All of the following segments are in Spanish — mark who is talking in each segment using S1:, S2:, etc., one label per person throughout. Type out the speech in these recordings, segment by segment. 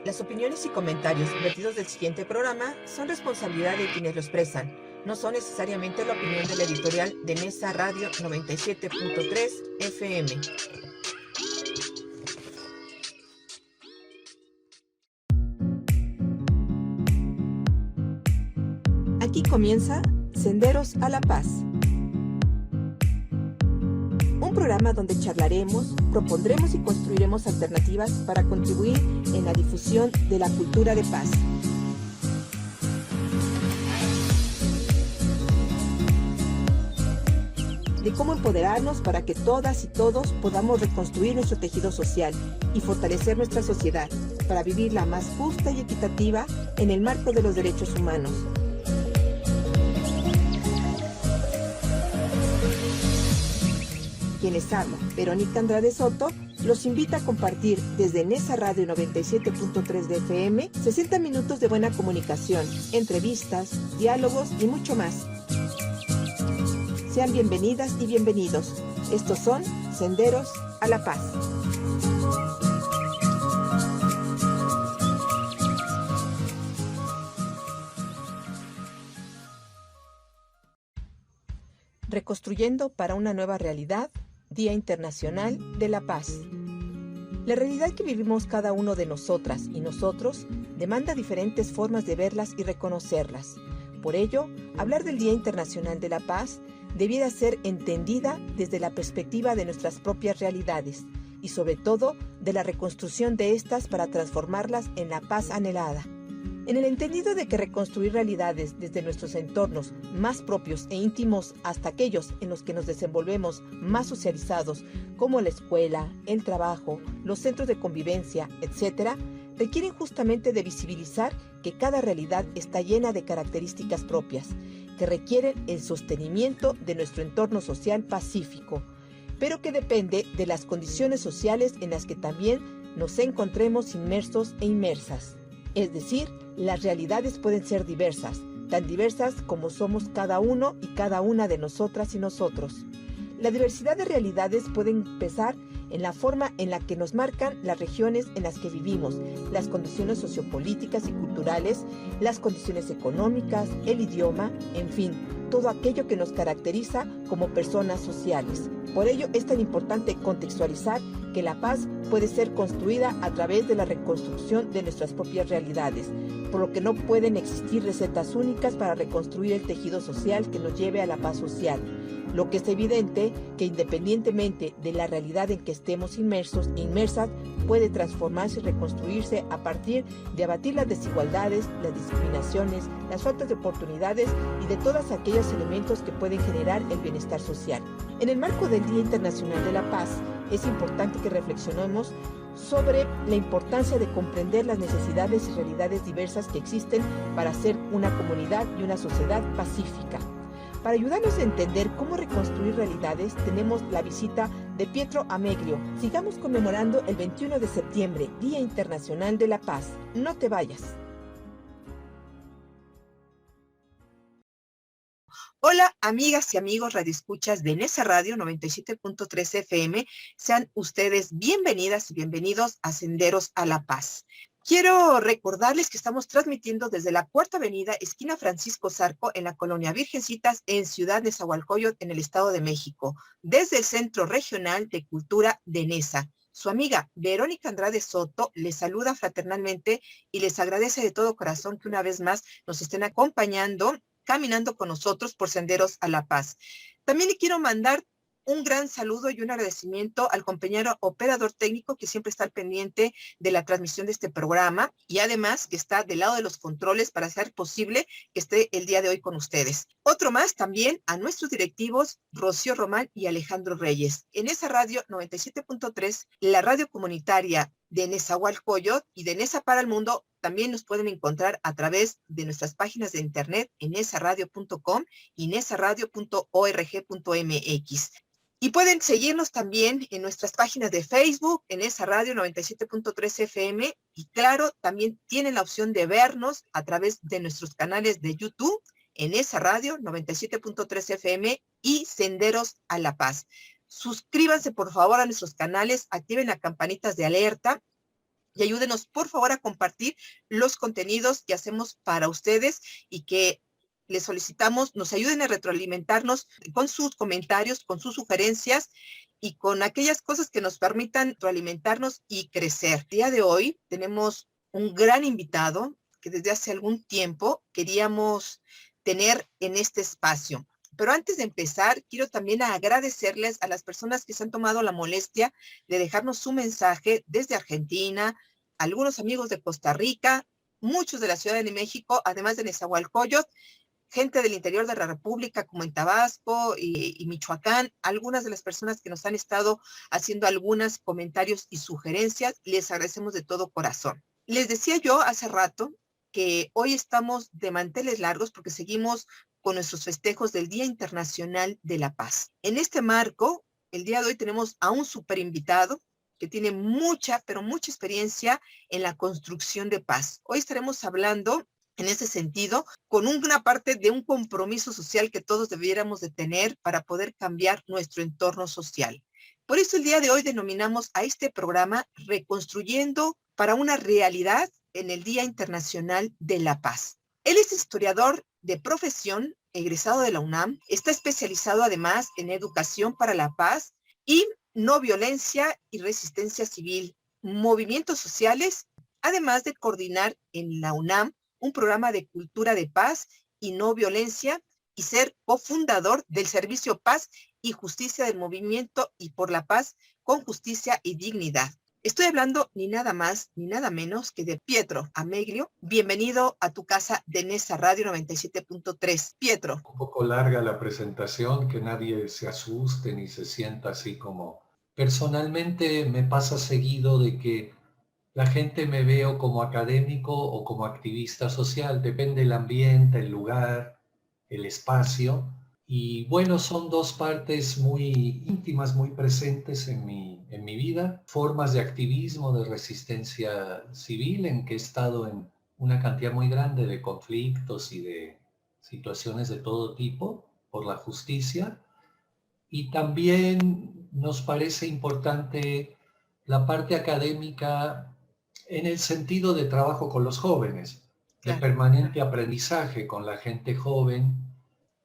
S1: Las opiniones y comentarios vertidos del siguiente programa son responsabilidad de quienes lo expresan. No son necesariamente la opinión de la editorial de Nesa Radio 97.3 FM. Aquí comienza Senderos a la Paz. Un programa donde charlaremos, propondremos y construiremos alternativas para contribuir en la difusión de la cultura de paz. De cómo empoderarnos para que todas y todos podamos reconstruir nuestro tejido social y fortalecer nuestra sociedad para vivirla más justa y equitativa en el marco de los derechos humanos. Quien les habla, Verónica Andrade Soto, los invita a compartir desde Nesa Radio 97.3 de FM 60 minutos de buena comunicación, entrevistas, diálogos y mucho más. Sean bienvenidas y bienvenidos. Estos son Senderos a la Paz. Reconstruyendo para una nueva realidad, Día Internacional de la Paz. La realidad que vivimos cada uno de nosotras y nosotros demanda diferentes formas de verlas y reconocerlas. Por ello, hablar del Día Internacional de la Paz debiera ser entendida desde la perspectiva de nuestras propias realidades y sobre todo de la reconstrucción de estas para transformarlas en la paz anhelada. En el entendido de que reconstruir realidades desde nuestros entornos más propios e íntimos hasta aquellos en los que nos desenvolvemos más socializados, como la escuela, el trabajo, los centros de convivencia, etc., requieren justamente de visibilizar que cada realidad está llena de características propias, que requieren el sostenimiento de nuestro entorno social pacífico, pero que depende de las condiciones sociales en las que también nos encontremos inmersos e inmersas. Es decir, las realidades pueden ser diversas, tan diversas como somos cada uno y cada una de nosotras y nosotros. La diversidad de realidades puede empezar en la forma en la que nos marcan las regiones en las que vivimos, las condiciones sociopolíticas y culturales, las condiciones económicas, el idioma, en fin, todo aquello que nos caracteriza como personas sociales. Por ello es tan importante contextualizar que la paz puede ser construida a través de la reconstrucción de nuestras propias realidades, por lo que no pueden existir recetas únicas para reconstruir el tejido social que nos lleve a la paz social. Lo que es evidente que independientemente de la realidad en que estemos inmersos e inmersas, puede transformarse y reconstruirse a partir de abatir las desigualdades, las discriminaciones, las faltas de oportunidades y de todos aquellos elementos que pueden generar el bienestar social. En el marco del Día Internacional de la Paz, es importante que reflexionemos sobre la importancia de comprender las necesidades y realidades diversas que existen para ser una comunidad y una sociedad pacífica. Para ayudarnos a entender cómo reconstruir realidades, tenemos la visita de Pietro Ameglio. Sigamos conmemorando el 21 de septiembre, Día Internacional de la Paz. No te vayas. Hola, amigas y amigos radioescuchas de Nesa Radio 97.3 FM. Sean ustedes bienvenidas y bienvenidos a Senderos a la Paz. Quiero recordarles que estamos transmitiendo desde la Cuarta Avenida, esquina Francisco Zarco, en la colonia Virgencitas, en Ciudad Nezahualcóyotl, en el Estado de México, desde el Centro Regional de Cultura de Nesa. Su amiga Verónica Andrade Soto les saluda fraternalmente y les agradece de todo corazón que una vez más nos estén acompañando, caminando con nosotros por Senderos a la Paz. También le quiero mandar un gran saludo y un agradecimiento al compañero operador técnico que siempre está al pendiente de la transmisión de este programa y además que está del lado de los controles para hacer posible que esté el día de hoy con ustedes. Otro más también a nuestros directivos Rocío Román y Alejandro Reyes. En esa radio 97.3, la radio comunitaria de Nezahualcóyotl y de Nesa para el Mundo, también nos pueden encontrar a través de nuestras páginas de internet en nesaradio.com y nesaradio.org.mx. Y pueden seguirnos también en nuestras páginas de Facebook, en esa radio 97.3 FM. Y claro, también tienen la opción de vernos a través de nuestros canales de YouTube, en esa radio 97.3 FM y Senderos a la Paz. Suscríbanse por favor a nuestros canales, activen las campanitas de alerta y ayúdenos por favor a compartir los contenidos que hacemos para ustedes y que les solicitamos nos ayuden a retroalimentarnos con sus comentarios, con sus sugerencias y con aquellas cosas que nos permitan retroalimentarnos y crecer. El día de hoy tenemos un gran invitado que desde hace algún tiempo queríamos tener en este espacio. Pero antes de empezar, quiero también agradecerles a las personas que se han tomado la molestia de dejarnos su mensaje desde Argentina, algunos amigos de Costa Rica, muchos de la Ciudad de México, además de Nezahualcóyotl, gente del interior de la República, como en Tabasco y Michoacán, algunas de las personas que nos han estado haciendo algunos comentarios y sugerencias, les agradecemos de todo corazón. Les decía yo hace rato que hoy estamos de manteles largos porque seguimos con nuestros festejos del Día Internacional de la Paz. En este marco, el día de hoy tenemos a un súper invitado que tiene mucha, pero mucha experiencia en la construcción de paz. Hoy estaremos hablando en ese sentido, con una parte de un compromiso social que todos debiéramos de tener para poder cambiar nuestro entorno social. Por eso el día de hoy denominamos a este programa Reconstruyendo para una realidad en el Día Internacional de la Paz. Él es historiador de profesión, egresado de la UNAM, está especializado además en educación para la paz y no violencia y resistencia civil, movimientos sociales, además de coordinar en la UNAM un programa de cultura de paz y no violencia y ser cofundador del Servicio Paz y Justicia del Movimiento y por la Paz con Justicia y Dignidad. Estoy hablando ni nada más ni nada menos que de Pietro Ameglio. Bienvenido a tu casa de Nesa Radio 97.3. Pietro.
S2: Un poco larga la presentación, que nadie se asuste ni se sienta así como... Personalmente me pasa seguido de que la gente me veo como académico o como activista social, depende del ambiente, el lugar, el espacio. Y bueno, son dos partes muy íntimas, muy presentes en mi vida, formas de activismo, de resistencia civil, en que he estado en una cantidad muy grande de conflictos y de situaciones de todo tipo por la justicia. Y también nos parece importante la parte académica en el sentido de trabajo con los jóvenes, de permanente aprendizaje con la gente joven,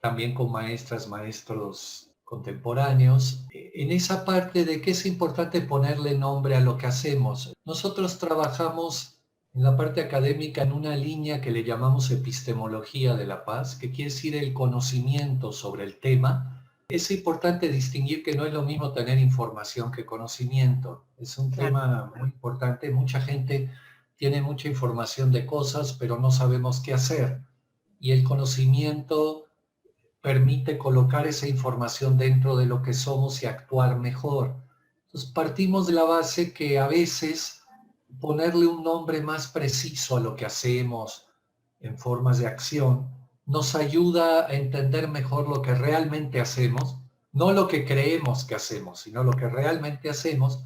S2: también con maestras, maestros contemporáneos. En esa parte de que es importante ponerle nombre a lo que hacemos. Nosotros trabajamos en la parte académica en una línea que le llamamos epistemología de la paz, que quiere decir el conocimiento sobre el tema. Es importante distinguir que no es lo mismo tener información que conocimiento. Es un tema muy importante. Mucha gente tiene mucha información de cosas, pero no sabemos qué hacer. Y el conocimiento permite colocar esa información dentro de lo que somos y actuar mejor. Entonces partimos de la base que a veces ponerle un nombre más preciso a lo que hacemos en formas de acción nos ayuda a entender mejor lo que realmente hacemos, no lo que creemos que hacemos, sino lo que realmente hacemos,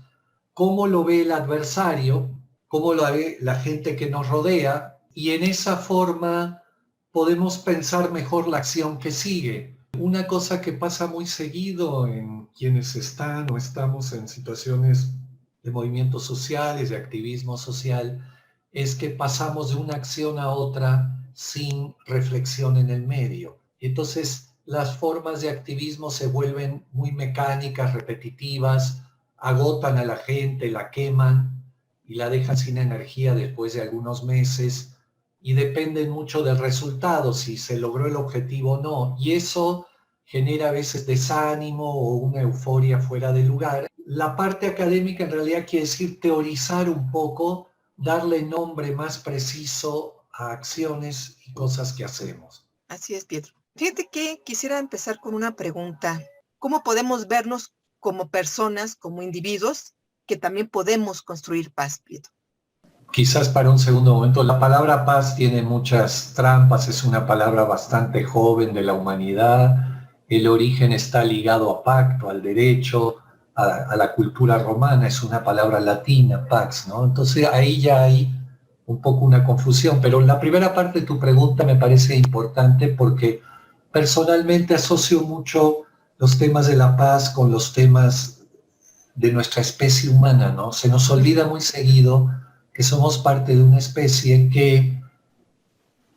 S2: cómo lo ve el adversario, cómo lo ve la gente que nos rodea, y en esa forma podemos pensar mejor la acción que sigue. Una cosa que pasa muy seguido en quienes están o estamos en situaciones de movimientos sociales, de activismo social, es que pasamos de una acción a otra sin reflexión en el medio. Entonces, las formas de activismo se vuelven muy mecánicas, repetitivas, agotan a la gente, la queman y la dejan sin energía después de algunos meses y dependen mucho del resultado, si se logró el objetivo o no. Y eso genera a veces desánimo o una euforia fuera de lugar. La parte académica en realidad quiere decir teorizar un poco, darle nombre más preciso a acciones y cosas que hacemos.
S1: Así es, Pietro. Fíjate que quisiera empezar con una pregunta. ¿Cómo podemos vernos como personas, como individuos, que también podemos construir paz, Pietro?
S2: Quizás para un segundo momento, la palabra paz tiene muchas trampas, es una palabra bastante joven de la humanidad, el origen está ligado a pacto, al derecho, a la cultura romana, es una palabra latina, pax, ¿no? Entonces ahí ya hay un poco una confusión, pero la primera parte de tu pregunta me parece importante porque personalmente asocio mucho los temas de la paz con los temas de nuestra especie humana, ¿no? Se nos olvida muy seguido que somos parte de una especie que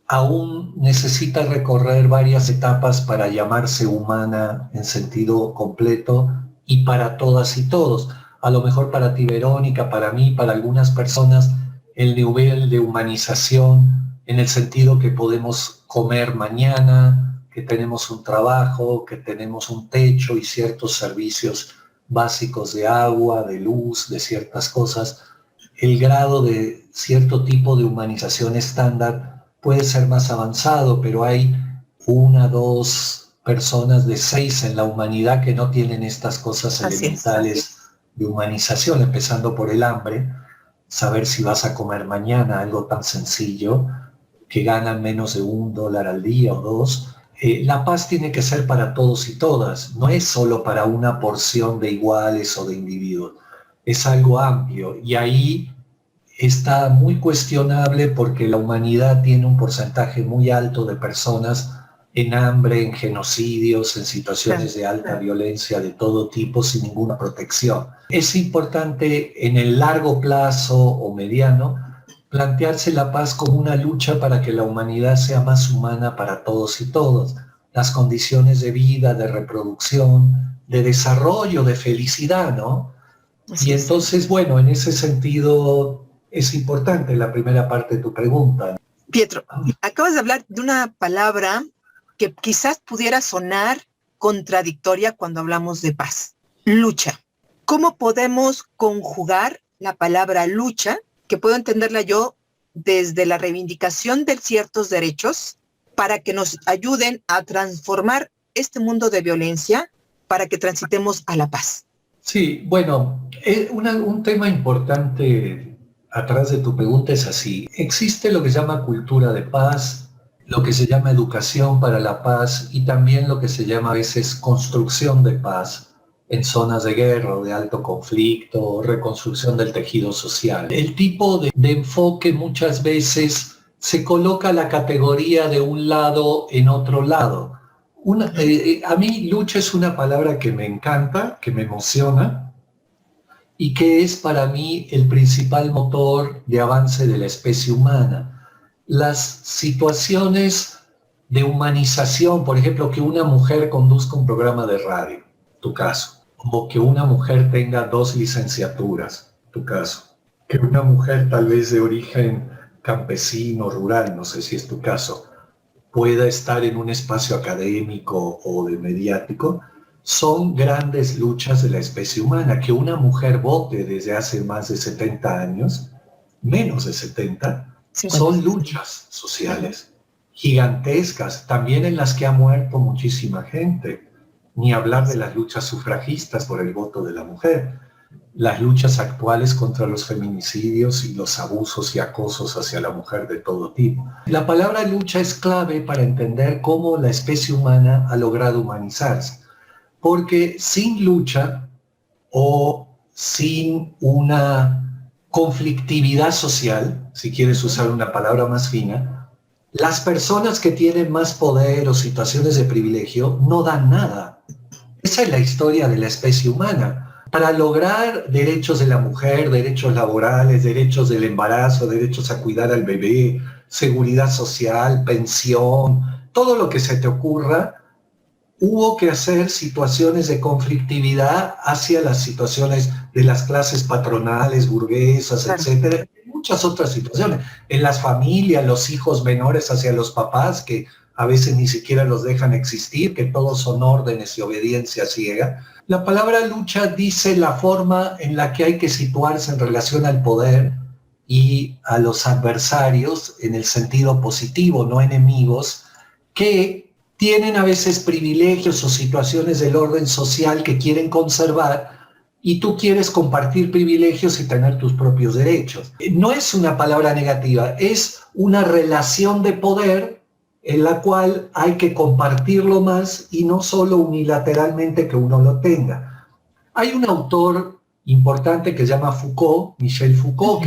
S2: aún necesita recorrer varias etapas para llamarse humana en sentido completo y para todas y todos. A lo mejor para ti, Verónica, para mí, para algunas personas, el nivel de humanización en el sentido que podemos comer mañana, que tenemos un trabajo, que tenemos un techo y ciertos servicios básicos de agua, de luz, de ciertas cosas. El grado de cierto tipo de humanización estándar puede ser más avanzado, pero hay 1, 2 personas de 6 en la humanidad que no tienen estas cosas elementales de humanización, empezando por el hambre, saber si vas a comer mañana, algo tan sencillo, que ganan menos de $1 al día o 2. La paz tiene que ser para todos y todas, no es solo para una porción de iguales o de individuos, es algo amplio, y ahí está muy cuestionable porque la humanidad tiene un porcentaje muy alto de personas en hambre, en genocidios, en situaciones de alta violencia de todo tipo sin ninguna protección. Es importante en el largo plazo o mediano plantearse la paz como una lucha para que la humanidad sea más humana para todos y todos. Las condiciones de vida, de reproducción, de desarrollo, de felicidad, ¿no? Y entonces, bueno, en ese sentido es importante la primera parte de tu pregunta.
S1: Pietro, acabas de hablar de una palabra que quizás pudiera sonar contradictoria cuando hablamos de paz. Lucha. ¿Cómo podemos conjugar la palabra lucha, que puedo entenderla yo desde la reivindicación de ciertos derechos, para que nos ayuden a transformar este mundo de violencia para que transitemos a la paz?
S2: Sí, bueno, un tema importante atrás de tu pregunta es así. Existe lo que se llama cultura de paz, lo que se llama educación para la paz y también lo que se llama a veces construcción de paz en zonas de guerra o de alto conflicto, reconstrucción del tejido social. El tipo de enfoque muchas veces se coloca la categoría de un lado en otro lado. A mí lucha es una palabra que me encanta, que me emociona y que es para mí el principal motor de avance de la especie humana. Las situaciones de humanización, por ejemplo, que una mujer conduzca un programa de radio, tu caso, o que una mujer tenga 2 licenciaturas, tu caso, que una mujer tal vez de origen campesino, rural, no sé si es tu caso, pueda estar en un espacio académico o de mediático, son grandes luchas de la especie humana. Que una mujer vote desde hace más de 70 años, menos de 70, son luchas sociales gigantescas, también en las que ha muerto muchísima gente. Ni hablar de las luchas sufragistas por el voto de la mujer, las luchas actuales contra los feminicidios y los abusos y acosos hacia la mujer de todo tipo. La palabra lucha es clave para entender cómo la especie humana ha logrado humanizarse, porque sin lucha o sin una conflictividad social, si quieres usar una palabra más fina, las personas que tienen más poder o situaciones de privilegio no dan nada. Esa es la historia de la especie humana. Para lograr derechos de la mujer, derechos laborales, derechos del embarazo, derechos a cuidar al bebé, seguridad social, pensión, todo lo que se te ocurra, hubo que hacer situaciones de conflictividad hacia las situaciones de las clases patronales, burguesas, etcétera, y muchas otras situaciones. En las familias, los hijos menores hacia los papás, que a veces ni siquiera los dejan existir, que todos son órdenes y obediencia ciega. La palabra lucha dice la forma en la que hay que situarse en relación al poder y a los adversarios en el sentido positivo, no enemigos, que tienen a veces privilegios o situaciones del orden social que quieren conservar y tú quieres compartir privilegios y tener tus propios derechos. No es una palabra negativa, es una relación de poder en la cual hay que compartirlo más y no solo unilateralmente que uno lo tenga. Hay un autor importante que se llama Foucault, Michel Foucault,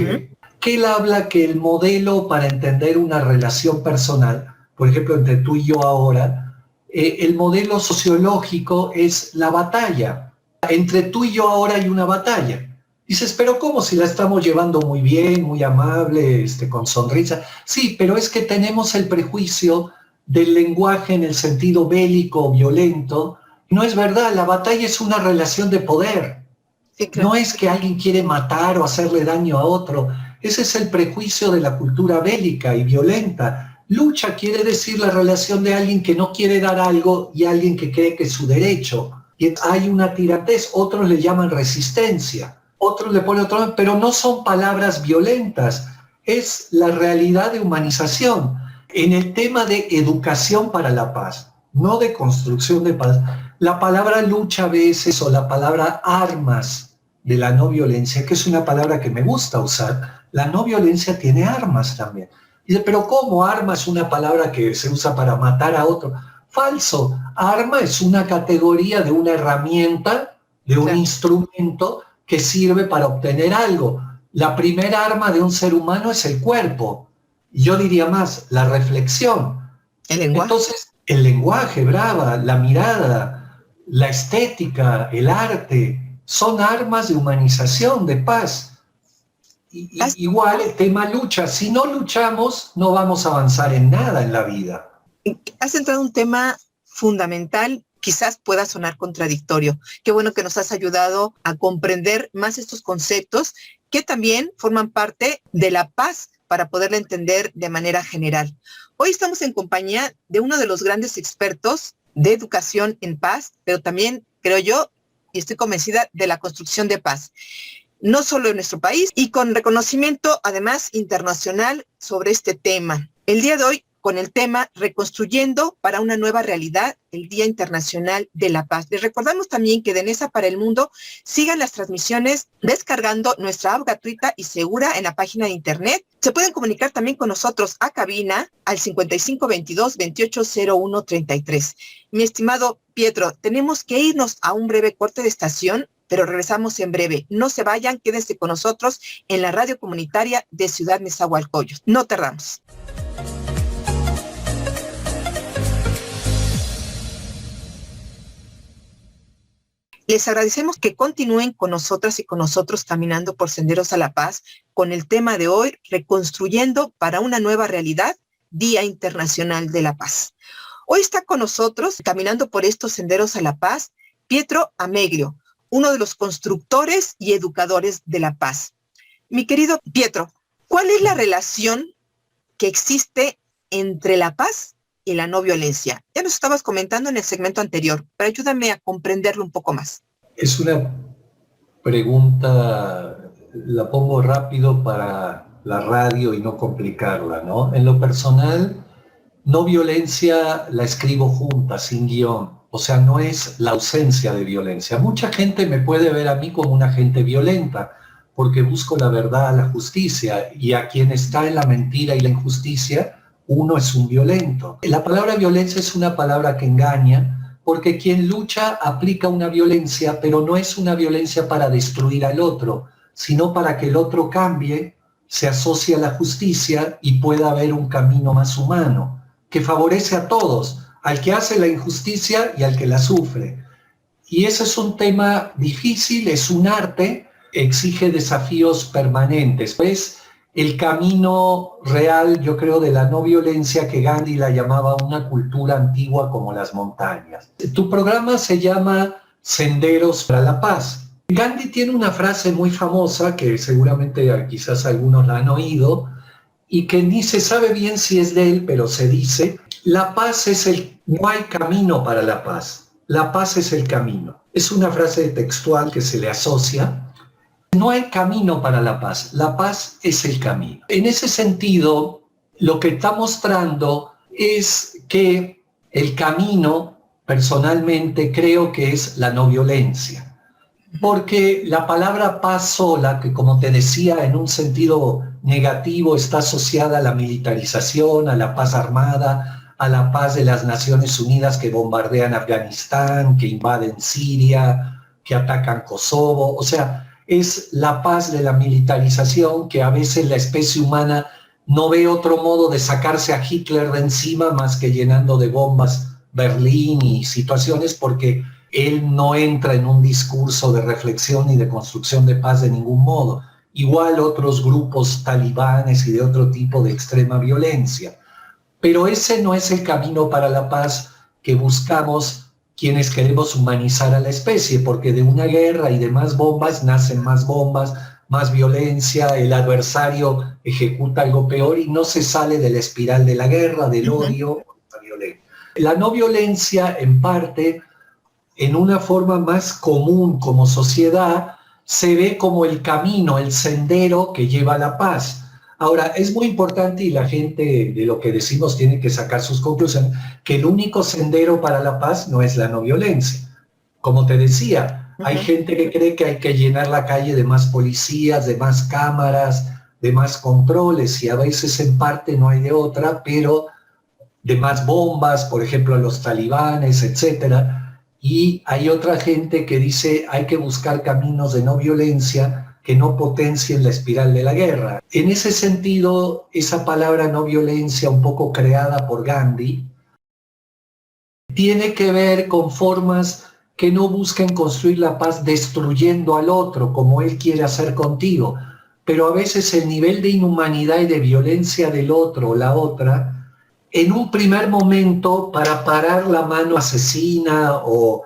S2: que él habla que el modelo para entender una relación personal, por ejemplo, entre tú y yo ahora, el modelo sociológico es la batalla. Entre tú y yo ahora hay una batalla. Dices, pero ¿cómo si la estamos llevando muy bien, muy amable, con sonrisa? Sí, pero es que tenemos el prejuicio del lenguaje en el sentido bélico o violento. No es verdad, la batalla es una relación de poder.
S1: Sí, claro.
S2: No es que alguien quiere matar o hacerle daño a otro. Ese es el prejuicio de la cultura bélica y violenta. Lucha quiere decir la relación de alguien que no quiere dar algo y alguien que cree que es su derecho. Y hay una tiratez, otros le llaman resistencia, otros le ponen otro nombre, pero no son palabras violentas. Es la realidad de humanización. En el tema de educación para la paz, no de construcción de paz, la palabra lucha a veces o la palabra armas de la no violencia, que es una palabra que me gusta usar, la no violencia tiene armas también. Dice, pero ¿cómo arma es una palabra que se usa para matar a otro? Falso. Arma es una categoría de una herramienta, de un instrumento que sirve para obtener algo. La primera arma de un ser humano es el cuerpo. Yo diría más, la reflexión.
S1: El lenguaje.
S2: Entonces, el lenguaje, brava, la mirada, la estética, el arte, son armas de humanización, de paz. Igual el tema lucha, si no luchamos no vamos a avanzar en nada en la vida.
S1: Has entrado en un tema fundamental, quizás pueda sonar contradictorio. Qué bueno que nos has ayudado a comprender más estos conceptos que también forman parte de la paz para poderla entender de manera general. Hoy estamos en compañía de uno de los grandes expertos de educación en paz, pero también, creo yo, y estoy convencida, de la construcción de paz. No solo en nuestro país, y con reconocimiento además internacional sobre este tema. El día de hoy, con el tema Reconstruyendo para una nueva realidad, el Día Internacional de la Paz. Les recordamos también que de Nesa para el Mundo sigan las transmisiones descargando nuestra app gratuita y segura en la página de internet. Se pueden comunicar también con nosotros a cabina al 5522-280133. Mi estimado Pietro, tenemos que irnos a un breve corte de estación, pero regresamos en breve. No se vayan, quédense con nosotros en la radio comunitaria de Ciudad Nezahualcóyotl. No tardamos. Les agradecemos que continúen con nosotras y con nosotros caminando por Senderos a la Paz con el tema de hoy, Reconstruyendo para una nueva realidad, Día Internacional de la Paz. Hoy está con nosotros, caminando por estos Senderos a la Paz, Pietro Ameglio, uno de los constructores y educadores de la paz. Mi querido Pietro, ¿cuál es la relación que existe entre la paz y la no violencia? Ya nos estabas comentando en el segmento anterior, pero ayúdame a comprenderlo un poco más.
S2: Es una pregunta, la pongo rápido para la radio y no complicarla, ¿no? En lo personal, no violencia la escribo junta, sin guión. O sea, no es la ausencia de violencia. Mucha gente me puede ver a mí como una gente violenta, porque busco la verdad, la justicia, y a quien está en la mentira y la injusticia, uno es un violento. La palabra violencia es una palabra que engaña, porque quien lucha aplica una violencia, pero no es una violencia para destruir al otro, sino para que el otro cambie, se asocie a la justicia y pueda haber un camino más humano, que favorece a todos, al que hace la injusticia y al que la sufre. Y ese es un tema difícil, es un arte, exige desafíos permanentes. Es el camino real, yo creo, de la no violencia, que Gandhi la llamaba una cultura antigua como las montañas. Tu programa se llama Senderos para la Paz. Gandhi tiene una frase muy famosa que seguramente quizás algunos la han oído y que ni se sabe bien si es de él, pero se dice: la paz es no hay camino para la paz, la paz es el camino. Es una frase textual que se le asocia. No hay camino para la paz es el camino. En ese sentido, lo que está mostrando es que el camino, personalmente, creo que es la no violencia. Porque la palabra paz sola, que como te decía, en un sentido negativo está asociada a la militarización, a la paz armada, a la paz de las Naciones Unidas que bombardean Afganistán, que invaden Siria, que atacan Kosovo. O sea, es la paz de la militarización, que a veces la especie humana no ve otro modo de sacarse a Hitler de encima más que llenando de bombas Berlín y situaciones, porque él no entra en un discurso de reflexión y de construcción de paz de ningún modo. Igual otros grupos talibanes y de otro tipo de extrema violencia. Pero ese no es el camino para la paz que buscamos quienes queremos humanizar a la especie, porque de una guerra y de más bombas nacen más violencia, el adversario ejecuta algo peor y no se sale de la espiral de la guerra, del odio, la violencia. La no violencia, en parte, en una forma más común como sociedad, se ve como el camino, el sendero que lleva a la paz. Ahora, es muy importante, y la gente de lo que decimos tiene que sacar sus conclusiones, que el único sendero para la paz no es la no violencia. Como te decía, hay gente que cree que hay que llenar la calle de más policías, de más cámaras, de más controles, y a veces en parte no hay de otra, pero de más bombas, por ejemplo, a los talibanes, etcétera. Y hay otra gente que dice hay que buscar caminos de no violencia que no potencien la espiral de la guerra. En ese sentido, esa palabra no violencia, un poco creada por Gandhi, tiene que ver con formas que no busquen construir la paz destruyendo al otro, como él quiere hacer contigo. Pero a veces el nivel de inhumanidad y de violencia del otro o la otra, en un primer momento, para parar la mano asesina o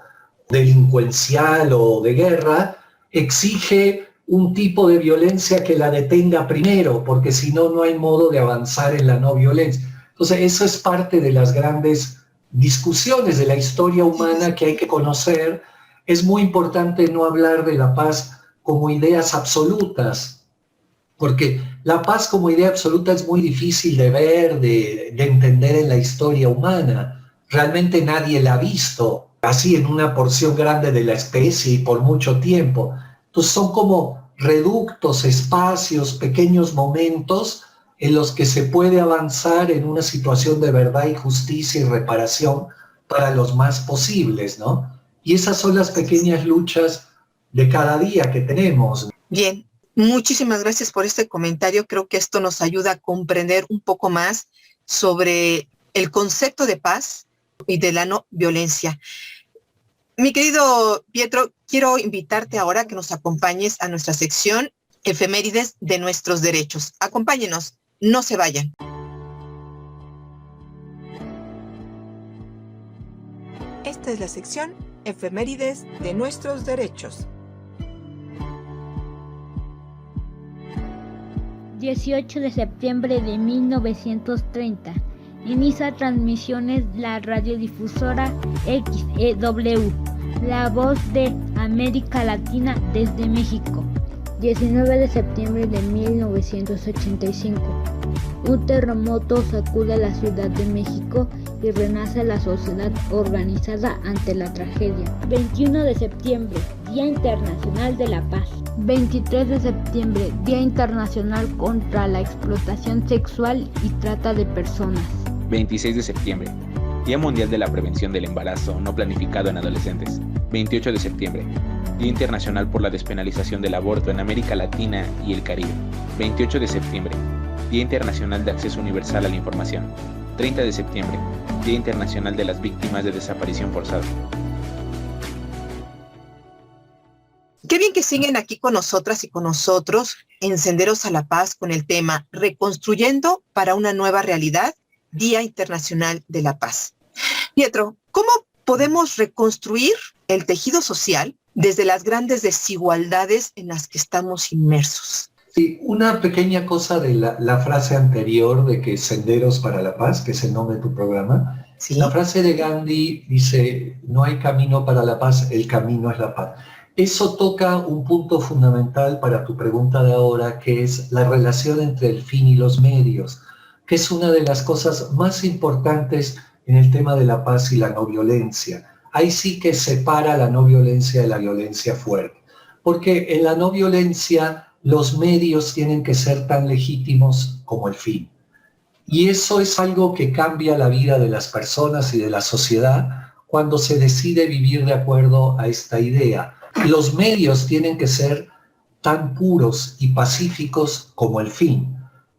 S2: delincuencial o de guerra, exige un tipo de violencia que la detenga primero, porque si no, no hay modo de avanzar en la no violencia. Entonces, eso es parte de las grandes discusiones de la historia humana que hay que conocer. Es muy importante no hablar de la paz como ideas absolutas, porque la paz como idea absoluta es muy difícil de ver, de entender en la historia humana. Realmente nadie la ha visto así en una porción grande de la especie y por mucho tiempo. Entonces son como reductos, espacios, pequeños momentos en los que se puede avanzar en una situación de verdad y justicia y reparación para los más posibles, ¿no? Y esas son las pequeñas luchas de cada día que tenemos.
S1: Bien, muchísimas gracias por este comentario. Creo que esto nos ayuda a comprender un poco más sobre el concepto de paz y de la no violencia. Mi querido Pietro, quiero invitarte ahora a que nos acompañes a nuestra sección Efemérides de nuestros derechos. Acompáñenos, no se vayan. Esta es la sección Efemérides de nuestros derechos.
S3: 18 de septiembre de 1930. Inicia transmisiones la radiodifusora XEW, La Voz de América Latina desde México. 19 de septiembre de 1985. Un terremoto sacude la Ciudad de México y renace la sociedad organizada ante la tragedia. 21 de septiembre, Día Internacional de la Paz. 23 de septiembre, Día Internacional contra la Explotación Sexual y Trata de Personas.
S4: 26 de septiembre, Día Mundial de la Prevención del Embarazo no planificado en adolescentes. 28 de septiembre, Día Internacional por la Despenalización del Aborto en América Latina y el Caribe. 28 de septiembre, Día Internacional de Acceso Universal a la Información. 30 de septiembre, Día Internacional de las Víctimas de Desaparición Forzada.
S1: Qué bien que siguen aquí con nosotras y con nosotros en Senderos a la Paz con el tema Reconstruyendo para una nueva realidad, Día Internacional de la Paz. Pietro, ¿cómo podemos reconstruir el tejido social desde las grandes desigualdades en las que estamos inmersos?
S2: Sí, una pequeña cosa de la frase anterior de que Senderos para la Paz, que es el nombre de tu programa. ¿Sí? La frase de Gandhi dice, no hay camino para la paz, el camino es la paz. Eso toca un punto fundamental para tu pregunta de ahora, que es la relación entre el fin y los medios, que es una de las cosas más importantes en el tema de la paz y la no violencia. Ahí sí que separa la no violencia de la violencia fuerte, porque en la no violencia los medios tienen que ser tan legítimos como el fin. Y eso es algo que cambia la vida de las personas y de la sociedad cuando se decide vivir de acuerdo a esta idea. Los medios tienen que ser tan puros y pacíficos como el fin.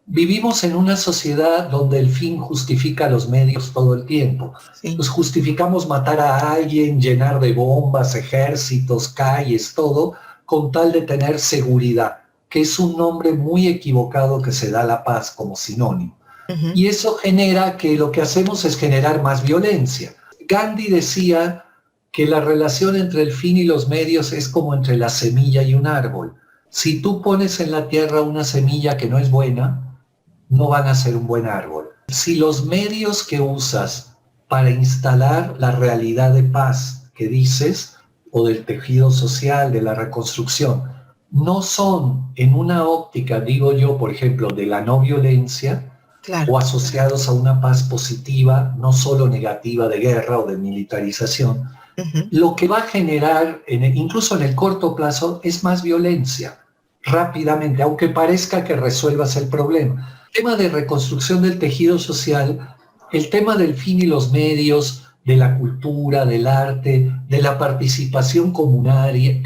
S2: Vivimos en una sociedad donde el fin justifica los medios todo el tiempo.
S1: Sí.
S2: Pues justificamos matar a alguien, llenar de bombas, ejércitos, calles, todo, con tal de tener seguridad, que es un nombre muy equivocado que se da a la paz como sinónimo.
S1: Uh-huh.
S2: Y eso genera que lo que hacemos es generar más violencia. Gandhi decía que la relación entre el fin y los medios es como entre la semilla y un árbol. Si tú pones en la tierra una semilla que no es buena, no van a ser un buen árbol. Si los medios que usas para instalar la realidad de paz que dices, o del tejido social, de la reconstrucción, no son en una óptica, digo yo, por ejemplo, de la no violencia,
S1: claro,
S2: o asociados a una paz positiva, no solo negativa de guerra o de militarización, uh-huh, lo que va a generar, incluso en el corto plazo, es más violencia, rápidamente, aunque parezca que resuelvas el problema. El tema de reconstrucción del tejido social, el tema del fin y los medios, de la cultura, del arte, de la participación comunitaria,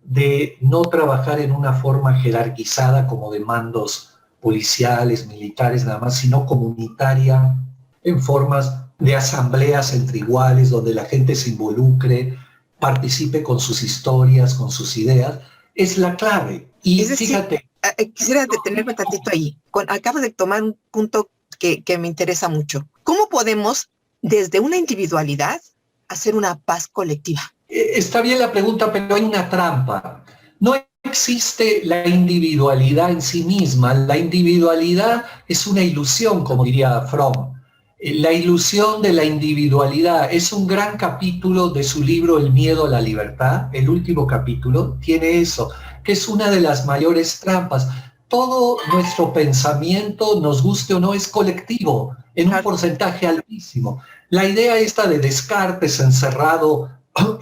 S2: de no trabajar en una forma jerarquizada como de mandos policiales, militares nada más, sino comunitaria, en formas de asambleas entre iguales, donde la gente se involucre, participe con sus historias, con sus ideas, es la clave. Y
S1: es decir,
S2: fíjate...
S1: Quisiera detenerme tantito ahí. Acabas de tomar un punto que me interesa mucho. ¿Cómo podemos, desde una individualidad, hacer una paz colectiva?
S2: Está bien la pregunta, pero hay una trampa. No existe la individualidad en sí misma. La individualidad es una ilusión, como diría Fromm. La ilusión de la individualidad es un gran capítulo de su libro El miedo a la libertad. El último capítulo tiene eso, que es una de las mayores trampas. Todo nuestro pensamiento, nos guste o no, es colectivo, en un porcentaje altísimo. La idea esta de Descartes encerrado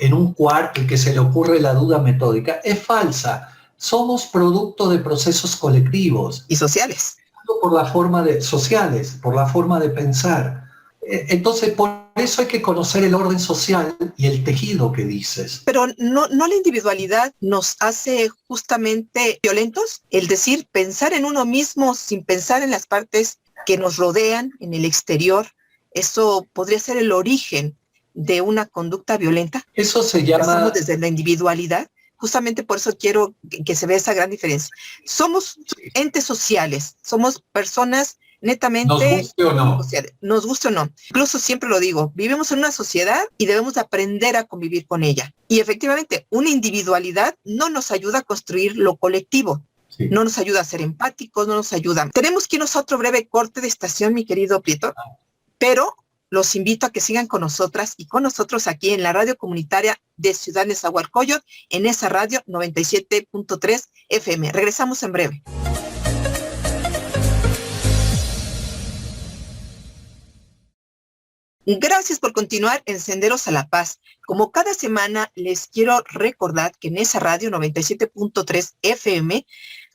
S2: en un cuarto y que se le ocurre la duda metódica es falsa. Somos producto de procesos colectivos.
S1: Y sociales.
S2: Por la forma de sociales, por la forma de pensar. Entonces, por eso hay que conocer el orden social y el tejido que dices.
S1: Pero no la individualidad nos hace justamente violentos. El decir, pensar en uno mismo sin pensar en las partes que nos rodean, en el exterior, eso podría ser el origen de una conducta violenta.
S2: Eso se llama...
S1: Pensamos desde la individualidad. Justamente por eso quiero que se vea esa gran diferencia. Somos entes sociales, somos personas netamente...
S2: Nos guste o no.
S1: Sociales, nos guste o no. Incluso siempre lo digo, vivimos en una sociedad y debemos aprender a convivir con ella. Y efectivamente, una individualidad no nos ayuda a construir lo colectivo. Sí. No nos ayuda a ser empáticos, no nos ayuda. Tenemos que irnos a otro breve corte de estación, mi querido Prieto, pero... los invito a que sigan con nosotras y con nosotros aquí en la radio comunitaria de Ciudad Nezahualcóyotl, en esa radio 97.3 FM. Regresamos en breve. Gracias por continuar en Senderos a la Paz. Como cada semana, les quiero recordar que en esa radio 97.3 FM,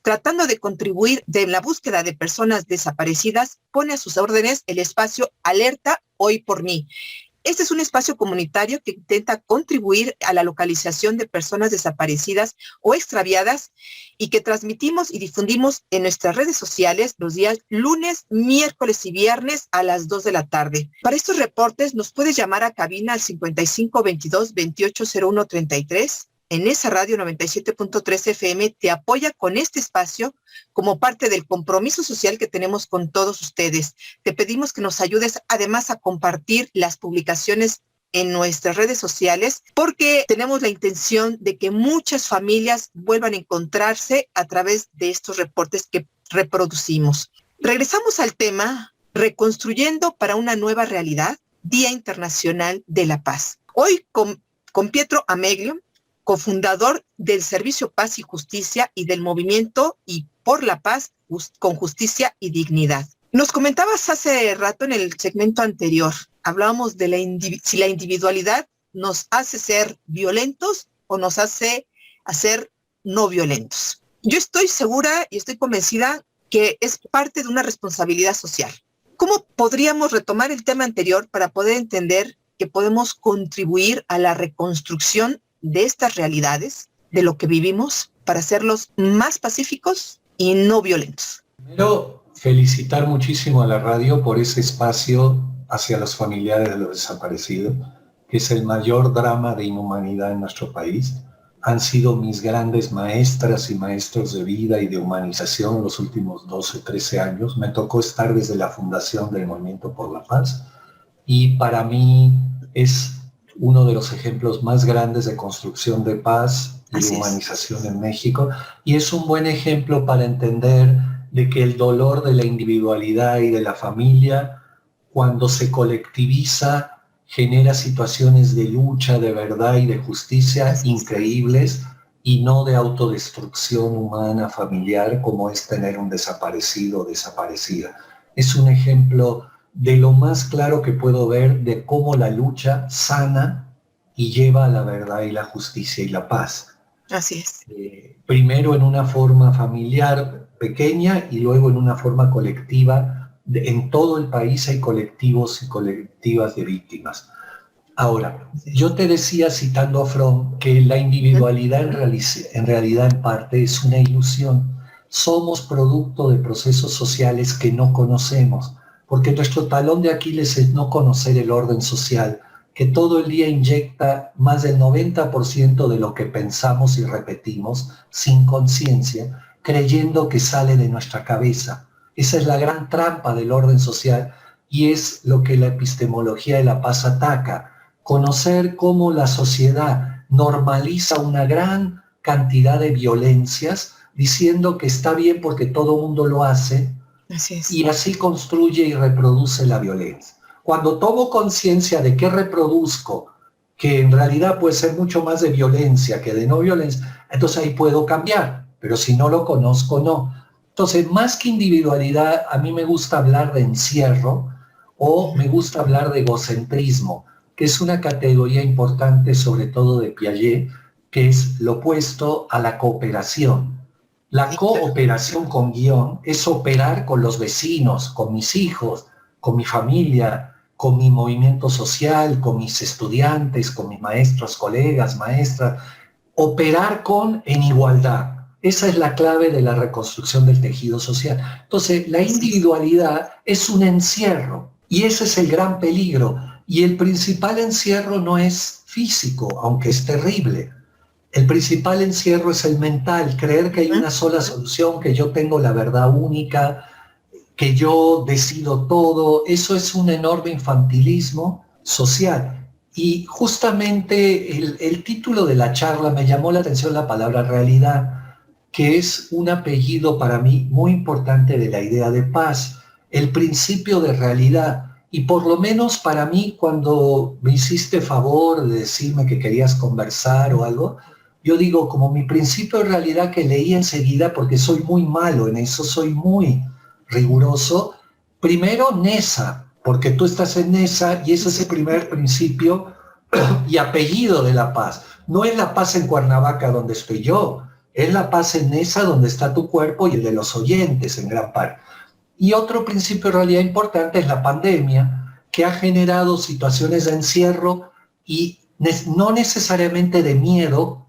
S1: tratando de contribuir en la búsqueda de personas desaparecidas, pone a sus órdenes el espacio Alerta Hoy por Mí. Este es un espacio comunitario que intenta contribuir a la localización de personas desaparecidas o extraviadas y que transmitimos y difundimos en nuestras redes sociales los días lunes, miércoles y viernes a las 2 de la tarde. Para estos reportes nos puedes llamar a cabina al 5522-280133. En esa radio 97.3 FM te apoya con este espacio como parte del compromiso social que tenemos con todos ustedes. Te pedimos que nos ayudes además a compartir las publicaciones en nuestras redes sociales porque tenemos la intención de que muchas familias vuelvan a encontrarse a través de estos reportes que reproducimos. Regresamos al tema Reconstruyendo para una nueva realidad, Día Internacional de la Paz. Hoy con Pietro Ameglio, cofundador del Servicio Paz y Justicia y del Movimiento y por la Paz con Justicia y Dignidad. Nos comentabas hace rato en el segmento anterior, hablábamos de si la individualidad nos hace ser violentos o nos hace ser no violentos. Yo estoy segura y estoy convencida que es parte de una responsabilidad social. ¿Cómo podríamos retomar el tema anterior para poder entender que podemos contribuir a la reconstrucción de estas realidades, de lo que vivimos, para hacerlos más pacíficos y no violentos?
S2: Primero, felicitar muchísimo a la radio por ese espacio hacia los familiares de los desaparecidos, que es el mayor drama de inhumanidad en nuestro país. Han sido mis grandes maestras y maestros de vida y de humanización los últimos 12, 13 años. Me tocó estar desde la fundación del Movimiento por la Paz y para mí es uno de los ejemplos más grandes de construcción de paz y de humanización en México, y es un buen ejemplo para entender de que el dolor de la individualidad y de la familia, cuando se colectiviza, genera situaciones de lucha, de verdad y de justicia increíbles, y no de autodestrucción humana, familiar, como es tener un desaparecido o desaparecida. Es un ejemplo de lo más claro que puedo ver de cómo la lucha sana y lleva a la verdad y la justicia y la paz.
S1: Así es.
S2: Primero en una forma familiar pequeña y luego en una forma colectiva. En todo el país hay colectivos y colectivas de víctimas. Ahora, yo te decía, citando a Fromm, que la individualidad en realidad en parte es una ilusión. Somos producto de procesos sociales que no conocemos, porque nuestro talón de Aquiles es no conocer el orden social, que todo el día inyecta más del 90% de lo que pensamos y repetimos sin conciencia, creyendo que sale de nuestra cabeza. Esa es la gran trampa del orden social y es lo que la epistemología de la paz ataca. Conocer cómo la sociedad normaliza una gran cantidad de violencias diciendo que está bien porque todo el mundo lo hace.
S1: Así es.
S2: Y así construye y reproduce la violencia. Cuando tomo conciencia de que reproduzco, que en realidad puede ser mucho más de violencia que de no violencia, entonces ahí puedo cambiar, pero si no lo conozco, no. Entonces, más que individualidad, a mí me gusta hablar de encierro o me gusta hablar de egocentrismo, que es una categoría importante, sobre todo de Piaget, que es lo opuesto a la cooperación. La cooperación con guión es operar con los vecinos, con mis hijos, con mi familia, con mi movimiento social, con mis estudiantes, con mis maestros, colegas, maestras. Operar en igualdad. Esa es la clave de la reconstrucción del tejido social. Entonces, la individualidad es un encierro y ese es el gran peligro. Y el principal encierro no es físico, aunque es terrible. El principal encierro es el mental, creer que hay una sola solución, que yo tengo la verdad única, que yo decido todo. Eso es un enorme infantilismo social. Y justamente el título de la charla me llamó la atención la palabra realidad, que es un apellido para mí muy importante de la idea de paz, el principio de realidad. Y por lo menos para mí, cuando me hiciste favor de decirme que querías conversar o algo, yo digo, como mi principio de realidad que leí enseguida, porque soy muy malo en eso, soy muy riguroso. Primero, NESA, porque tú estás en NESA y ese es el primer principio y apellido de la paz. No es la paz en Cuernavaca donde estoy yo, es la paz en NESA donde está tu cuerpo y el de los oyentes en gran parte. Y otro principio de realidad importante es la pandemia, que ha generado situaciones de encierro y no necesariamente de miedo,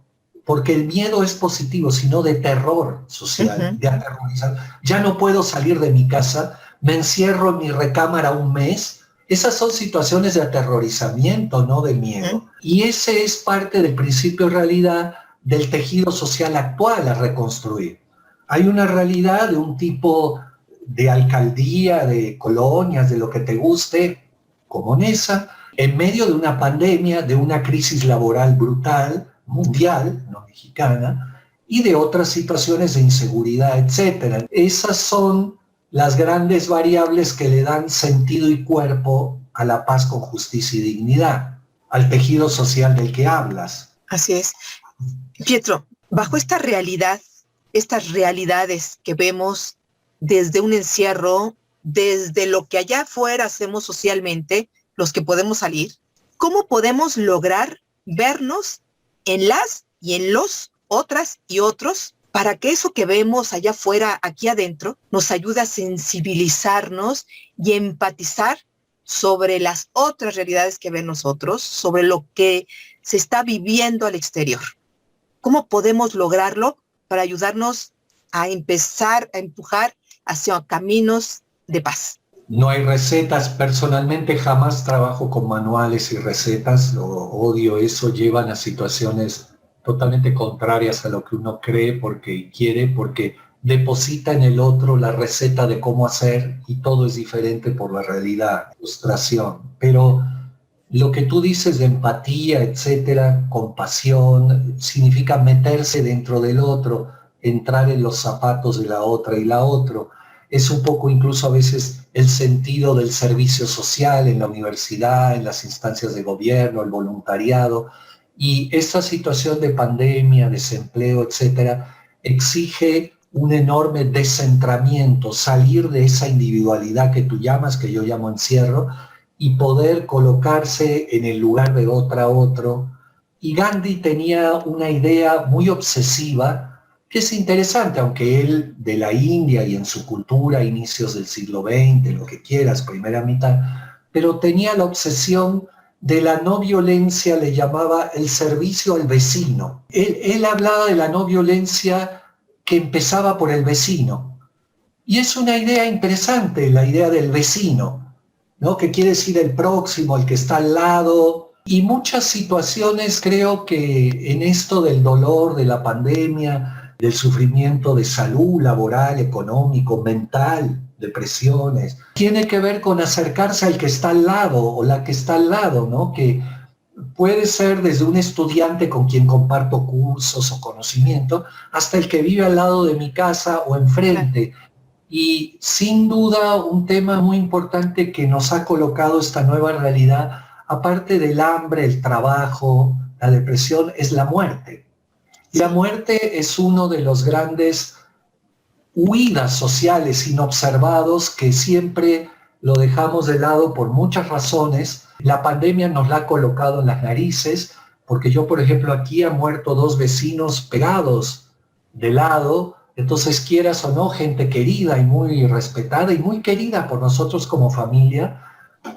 S2: porque el miedo es positivo, sino de terror social, de aterrorizar. Ya no puedo salir de mi casa, me encierro en mi recámara un mes. Esas son situaciones de aterrorizamiento, no de miedo. Y ese es parte del principio de realidad del tejido social actual a reconstruir. Hay una realidad de un tipo de alcaldía, de colonias, de lo que te guste, como NESA, en medio de una pandemia, de una crisis laboral brutal, mundial, no mexicana, y de otras situaciones de inseguridad, etc. Esas son las grandes variables que le dan sentido y cuerpo a la paz con justicia y dignidad, al tejido social del que hablas.
S1: Así es. Pietro, bajo esta realidad, estas realidades que vemos desde un encierro, desde lo que allá afuera hacemos socialmente, los que podemos salir, ¿cómo podemos lograr vernos en las y en los otras y otros para que eso que vemos allá afuera, aquí adentro, nos ayude a sensibilizarnos y empatizar sobre las otras realidades que ven nosotros, sobre lo que se está viviendo al exterior? ¿Cómo podemos lograrlo para ayudarnos a empezar a empujar hacia caminos de paz.
S2: No hay recetas. Personalmente jamás trabajo con manuales y recetas. Lo odio eso. Llevan a situaciones totalmente contrarias a lo que uno cree porque quiere, porque deposita en el otro la receta de cómo hacer y todo es diferente por la realidad, frustración. Pero lo que tú dices de empatía, etcétera, compasión, significa meterse dentro del otro, entrar en los zapatos de la otra y la otra. Es un poco incluso a veces el sentido del servicio social en la universidad, en las instancias de gobierno, el voluntariado. Y esta situación de pandemia, desempleo, etcétera, exige un enorme descentramiento, salir de esa individualidad que tú llamas, que yo llamo encierro, y poder colocarse en el lugar de otro. Y Gandhi tenía una idea muy obsesiva, que es interesante, aunque él de la India y en su cultura, inicios del siglo XX, lo que quieras, primera mitad, pero tenía la obsesión de la no violencia, le llamaba el servicio al vecino. Él hablaba de la no violencia que empezaba por el vecino. Y es una idea interesante, la idea del vecino, ¿no? Que quiere decir el próximo, el que está al lado. Y muchas situaciones creo que en esto del dolor, de la pandemia, del sufrimiento de salud laboral, económico, mental, depresiones, tiene que ver con acercarse al que está al lado o la que está al lado, ¿no? Que puede ser desde un estudiante con quien comparto cursos o conocimiento hasta el que vive al lado de mi casa o enfrente. Y sin duda un tema muy importante que nos ha colocado esta nueva realidad, aparte del hambre, el trabajo, la depresión, es la muerte. La muerte es uno de los grandes huidas sociales inobservados que siempre lo dejamos de lado por muchas razones. La pandemia nos la ha colocado en las narices, porque yo, por ejemplo, aquí han muerto 2 vecinos pegados de lado, entonces quieras o no, gente querida y muy respetada y muy querida por nosotros como familia,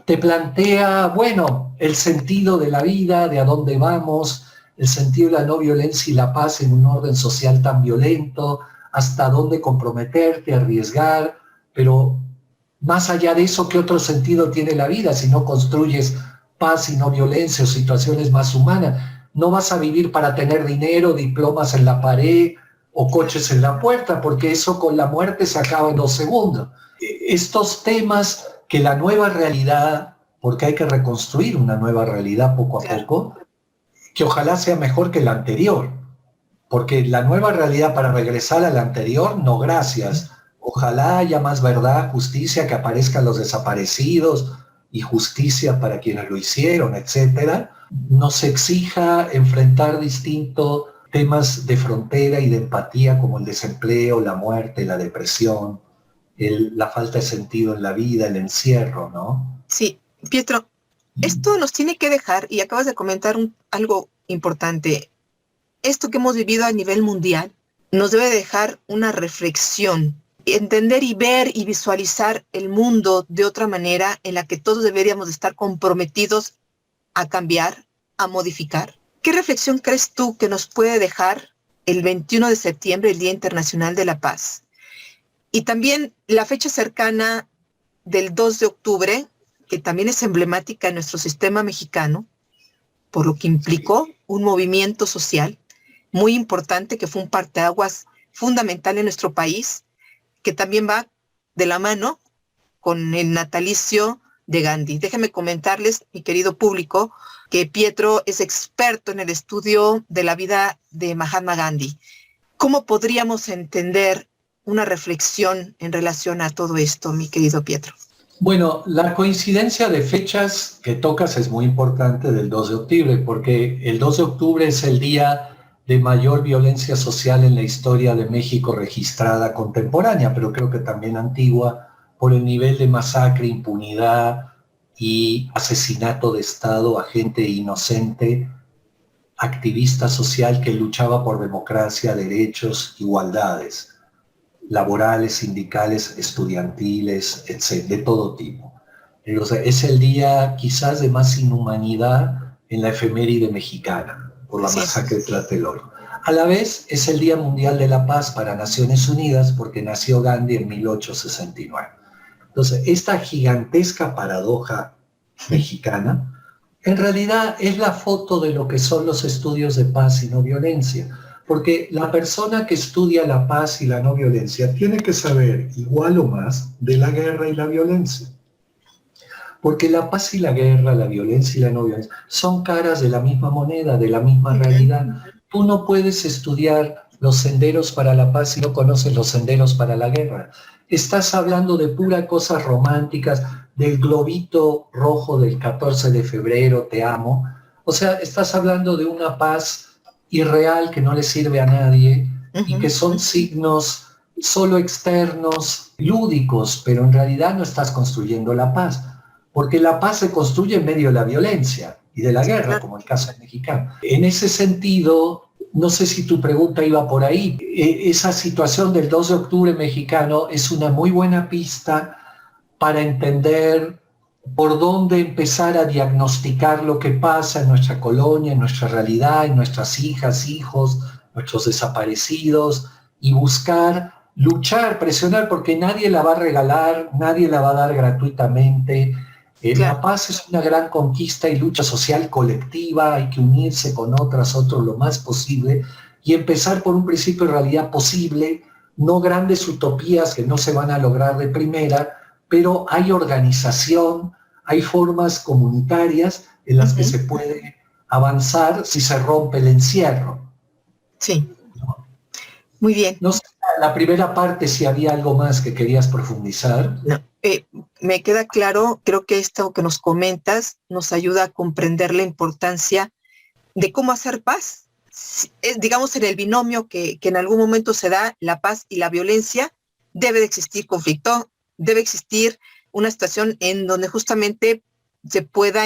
S2: te plantea, bueno, el sentido de la vida, de a dónde vamos, el sentido de la no violencia y la paz en un orden social tan violento, hasta dónde comprometerte, arriesgar, pero más allá de eso, ¿qué otro sentido tiene la vida si no construyes paz y no violencia o situaciones más humanas? No vas a vivir para tener dinero, diplomas en la pared o coches en la puerta, porque eso con la muerte se acaba en 2 segundos. Estos temas que la nueva realidad, porque hay que reconstruir una nueva realidad poco a poco, que ojalá sea mejor que la anterior, porque la nueva realidad para regresar a la anterior, no gracias. Ojalá haya más verdad, justicia, que aparezcan los desaparecidos y justicia para quienes lo hicieron, etcétera. Nos exija enfrentar distintos temas de frontera y de empatía como el desempleo, la muerte, la depresión, la falta de sentido en la vida, el encierro, ¿no?
S1: Sí, Pietro, esto nos tiene que dejar, y acabas de comentar algo importante, esto que hemos vivido a nivel mundial nos debe dejar una reflexión, entender y ver y visualizar el mundo de otra manera en la que todos deberíamos estar comprometidos a cambiar, a modificar. ¿Qué reflexión crees tú que nos puede dejar el 21 de septiembre, el Día Internacional de la Paz? Y también la fecha cercana del 2 de octubre, que también es emblemática en nuestro sistema mexicano, por lo que implicó un movimiento social muy importante que fue un parteaguas fundamental en nuestro país, que también va de la mano con el natalicio de Gandhi. Déjenme comentarles, mi querido público, que Pietro es experto en el estudio de la vida de Mahatma Gandhi. ¿Cómo podríamos entender una reflexión en relación a todo esto, mi querido Pietro?
S2: Bueno, la coincidencia de fechas que tocas es muy importante del 2 de octubre, porque el 2 de octubre es el día de mayor violencia social en la historia de México registrada contemporánea, pero creo que también antigua, por el nivel de masacre, impunidad y asesinato de Estado a gente inocente, activista social que luchaba por democracia, derechos, igualdades laborales, sindicales, estudiantiles, etc., de todo tipo. O sea, es el día quizás de más inhumanidad en la efeméride mexicana, por la masacre de Tlatelolco. A la vez es el Día Mundial de la Paz para Naciones Unidas porque nació Gandhi en 1869. Entonces, esta gigantesca paradoja mexicana en realidad es la foto de lo que son los estudios de paz y no violencia. Porque la persona que estudia la paz y la no violencia tiene que saber igual o más de la guerra y la violencia. Porque la paz y la guerra, la violencia y la no violencia son caras de la misma moneda, de la misma realidad. Tú no puedes estudiar los senderos para la paz si no conoces los senderos para la guerra. Estás hablando de puras cosas románticas, del globito rojo del 14 de febrero, te amo. O sea, estás hablando de una paz irreal que no le sirve a nadie y que son signos solo externos, lúdicos, pero en realidad no estás construyendo la paz. Porque la paz se construye en medio de la violencia y de la guerra, como el caso mexicano. En ese sentido, no sé si tu pregunta iba por ahí, esa situación del 2 de octubre mexicano es una muy buena pista para entender por dónde empezar a diagnosticar lo que pasa en nuestra colonia, en nuestra realidad, en nuestras hijas, hijos, nuestros desaparecidos, y buscar, luchar, presionar, porque nadie la va a regalar, nadie la va a dar gratuitamente. La paz es una gran conquista y lucha social colectiva, hay que unirse con otros lo más posible y empezar por un principio de realidad posible, no grandes utopías que no se van a lograr de primera, pero hay organización, hay formas comunitarias en las que se puede avanzar si se rompe el encierro.
S1: Sí. Muy bien.
S2: No sé, la primera parte, si había algo más que querías profundizar.
S1: No. Me queda claro, creo que esto que nos comentas nos ayuda a comprender la importancia de cómo hacer paz. Digamos, en el binomio que en algún momento se da, la paz y la violencia, debe de existir conflicto, debe existir una situación en donde justamente se pueda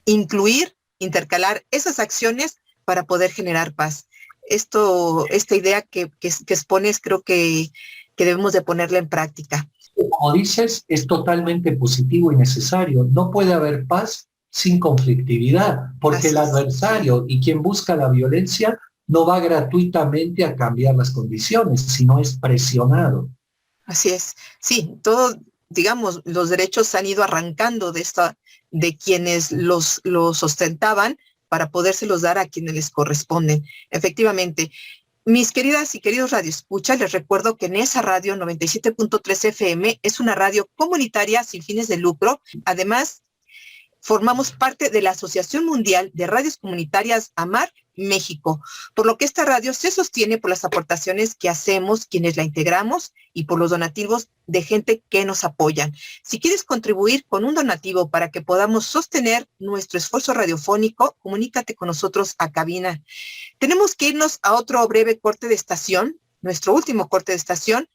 S1: incluir, intercalar esas acciones para poder generar paz. Esta idea que expones, creo que debemos de ponerla en práctica.
S2: Como dices, es totalmente positivo y necesario. No puede haber paz sin conflictividad, porque el adversario y quien busca la violencia no va gratuitamente a cambiar las condiciones, sino es presionado.
S1: Así es. Sí, todo, digamos, los derechos han ido arrancando de quienes los ostentaban para podérselos dar a quienes les corresponden. Efectivamente. Mis queridas y queridos radioescuchas, les recuerdo que en esa radio 97.3 FM es una radio comunitaria sin fines de lucro. Además, formamos parte de la Asociación Mundial de Radios Comunitarias AMAR México, por lo que esta radio se sostiene por las aportaciones que hacemos quienes la integramos y por los donativos de gente que nos apoyan. Si quieres contribuir con un donativo para que podamos sostener nuestro esfuerzo radiofónico, comunícate con nosotros a cabina. Tenemos que irnos a otro breve corte de estación, nuestro último corte de estación,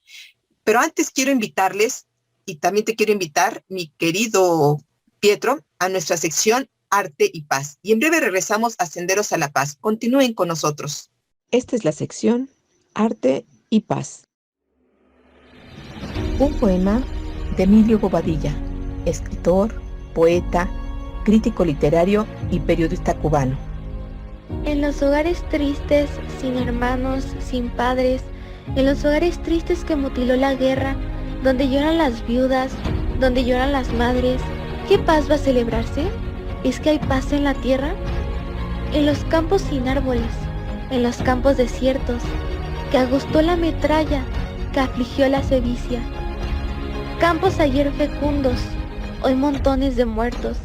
S1: pero antes quiero invitarles, y también te quiero invitar, mi querido Pietro, a nuestra sección Arte y Paz. Y en breve regresamos a Senderos a la Paz. Continúen con nosotros.
S5: Esta es la sección Arte y Paz. Un poema de Emilio Bobadilla, escritor, poeta, crítico literario y periodista cubano.
S3: En los hogares tristes, sin hermanos, sin padres, en los hogares tristes que mutiló la guerra, donde lloran las viudas, donde lloran las madres, ¿qué paz va a celebrarse? ¿Es que hay paz en la tierra? En los campos sin árboles, en los campos desiertos, que agostó la metralla, que afligió la sevicia. Campos ayer fecundos, hoy montones de muertos.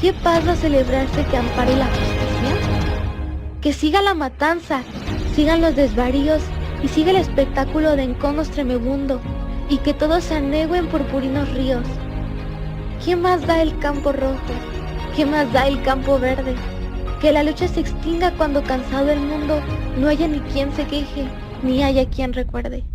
S3: ¿Qué paz va a celebrarse que ampare la justicia? Que siga la matanza, sigan los desvaríos y siga el espectáculo de enconos tremebundo, y que todos se aneguen purpurinos ríos. ¿Qué más da el campo rojo? ¿Qué más da el campo verde? Que la lucha se extinga cuando cansado el mundo no haya ni quien se queje, ni haya quien recuerde.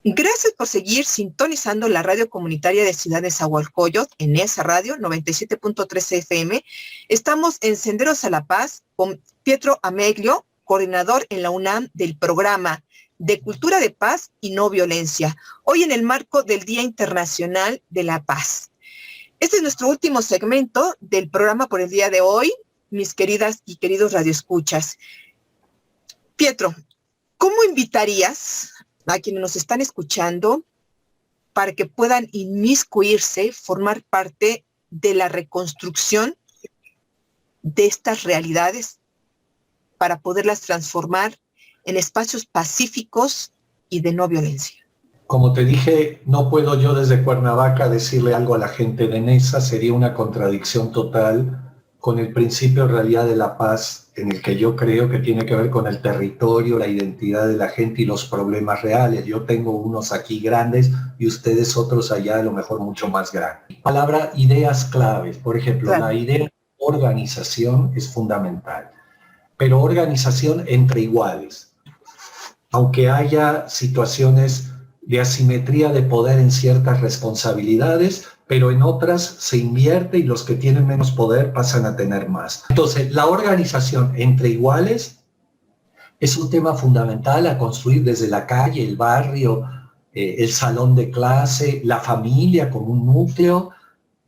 S1: Gracias por seguir sintonizando la radio comunitaria de Ciudad Nezahualcóyotl, en esa radio 97.3 FM. Estamos en Senderos a la Paz con Pietro Ameglio, coordinador en la UNAM del programa de cultura de paz y no violencia, hoy en el marco del Día Internacional de la Paz. Este es nuestro último segmento del programa por el día de hoy, mis queridas y queridos radioescuchas. Pietro, ¿cómo invitarías a quienes nos están escuchando para que puedan inmiscuirse, formar parte de la reconstrucción de estas realidades para poderlas transformar en espacios pacíficos y de no violencia?
S2: Como te dije, no puedo yo desde Cuernavaca decirle algo a la gente de Nesa, sería una contradicción total con el principio en realidad de la paz, en el que yo creo que tiene que ver con el territorio, la identidad de la gente y los problemas reales. Yo tengo unos aquí grandes y ustedes otros allá, a lo mejor mucho más grandes. Palabra ideas claves, por ejemplo, claro. La idea de organización es fundamental, pero organización entre iguales. Aunque haya situaciones de asimetría de poder en ciertas responsabilidades, pero en otras se invierte y los que tienen menos poder pasan a tener más. Entonces, la organización entre iguales es un tema fundamental a construir desde la calle, el barrio, el salón de clase, la familia como un núcleo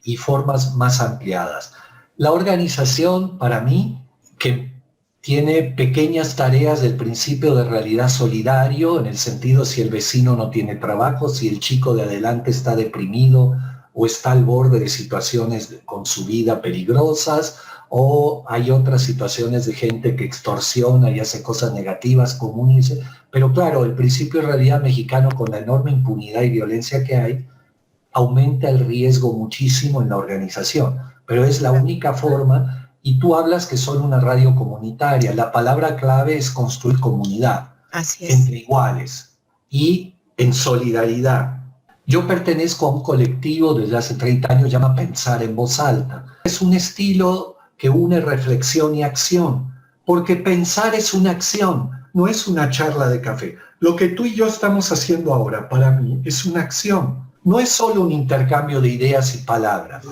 S2: y formas más ampliadas. La organización, para mí, que tiene pequeñas tareas del principio de realidad solidario, en el sentido si el vecino no tiene trabajo, si el chico de adelante está deprimido o está al borde de situaciones con su vida peligrosas, o hay otras situaciones de gente que extorsiona y hace cosas negativas comunes. Pero claro, el principio de realidad mexicano, con la enorme impunidad y violencia que hay, aumenta el riesgo muchísimo en la organización. Pero es la única forma. Y tú hablas que son una radio comunitaria. La palabra clave es construir comunidad.
S1: Así es.
S2: Entre iguales y en solidaridad. Yo pertenezco a un colectivo desde hace 30 años, llama Pensar en Voz Alta. Es un estilo que une reflexión y acción, porque pensar es una acción, no es una charla de café. Lo que tú y yo estamos haciendo ahora, para mí, es una acción. No es solo un intercambio de ideas y palabras.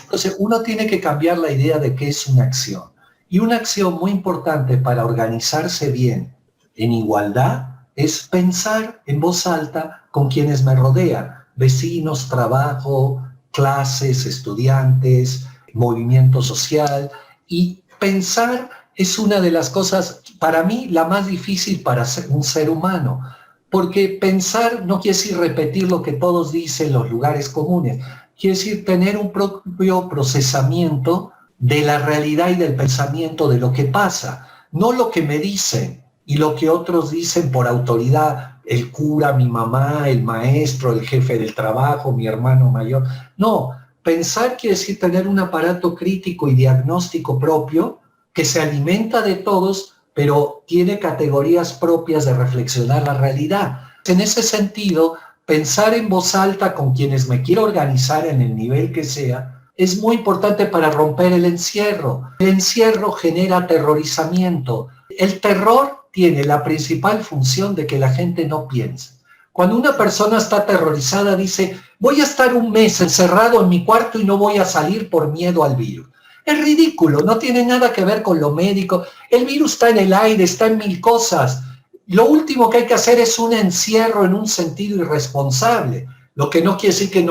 S2: Entonces, uno tiene que cambiar la idea de qué es una acción. Y una acción muy importante para organizarse bien en igualdad es pensar en voz alta con quienes me rodean. Vecinos, trabajo, clases, estudiantes, movimiento social. Y pensar es una de las cosas, para mí, la más difícil para un ser humano. Porque pensar no quiere decir repetir lo que todos dicen en los lugares comunes. Quiere decir tener un propio procesamiento de la realidad y del pensamiento de lo que pasa, no lo que me dicen y lo que otros dicen por autoridad, el cura, mi mamá, el maestro, el jefe del trabajo, mi hermano mayor. No, pensar quiere decir tener un aparato crítico y diagnóstico propio que se alimenta de todos, pero tiene categorías propias de reflexionar la realidad. En ese sentido, pensar en voz alta con quienes me quiero organizar en el nivel que sea, es muy importante para romper el encierro. El encierro genera aterrorizamiento. El terror tiene la principal función de que la gente no piense. Cuando una persona está aterrorizada dice, voy a estar un mes encerrado en mi cuarto y no voy a salir por miedo al virus. Es ridículo, no tiene nada que ver con lo médico. El virus está en el aire, está en mil cosas. Lo último que hay que hacer es un encierro en un sentido irresponsable, lo que no quiere decir que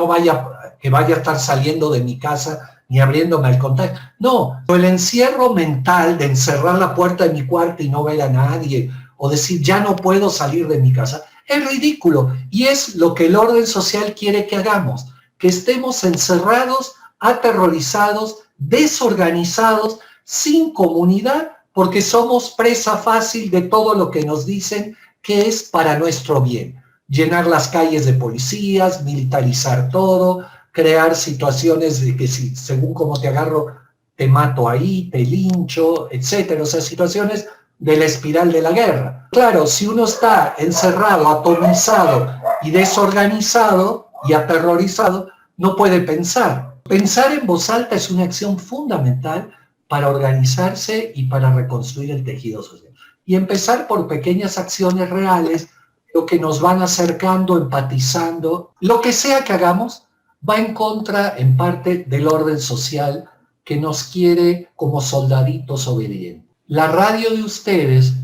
S2: vaya a estar saliendo de mi casa ni abriéndome al contacto. No, el encierro mental de encerrar la puerta de mi cuarto y no ver a nadie, o decir ya no puedo salir de mi casa, es ridículo. Y es lo que el orden social quiere que hagamos, que estemos encerrados, aterrorizados, desorganizados, sin comunidad, porque somos presa fácil de todo lo que nos dicen que es para nuestro bien. Llenar las calles de policías, militarizar todo, crear situaciones de que si, según cómo te agarro, te mato ahí, te lincho, etc. O sea, situaciones de la espiral de la guerra. Claro, si uno está encerrado, atomizado y desorganizado y aterrorizado, no puede pensar. Pensar en voz alta es una acción fundamental para organizarse y para reconstruir el tejido social. Y empezar por pequeñas acciones reales, lo que nos van acercando, empatizando. Lo que sea que hagamos va en contra, en parte, del orden social que nos quiere como soldaditos obedientes. La radio de ustedes,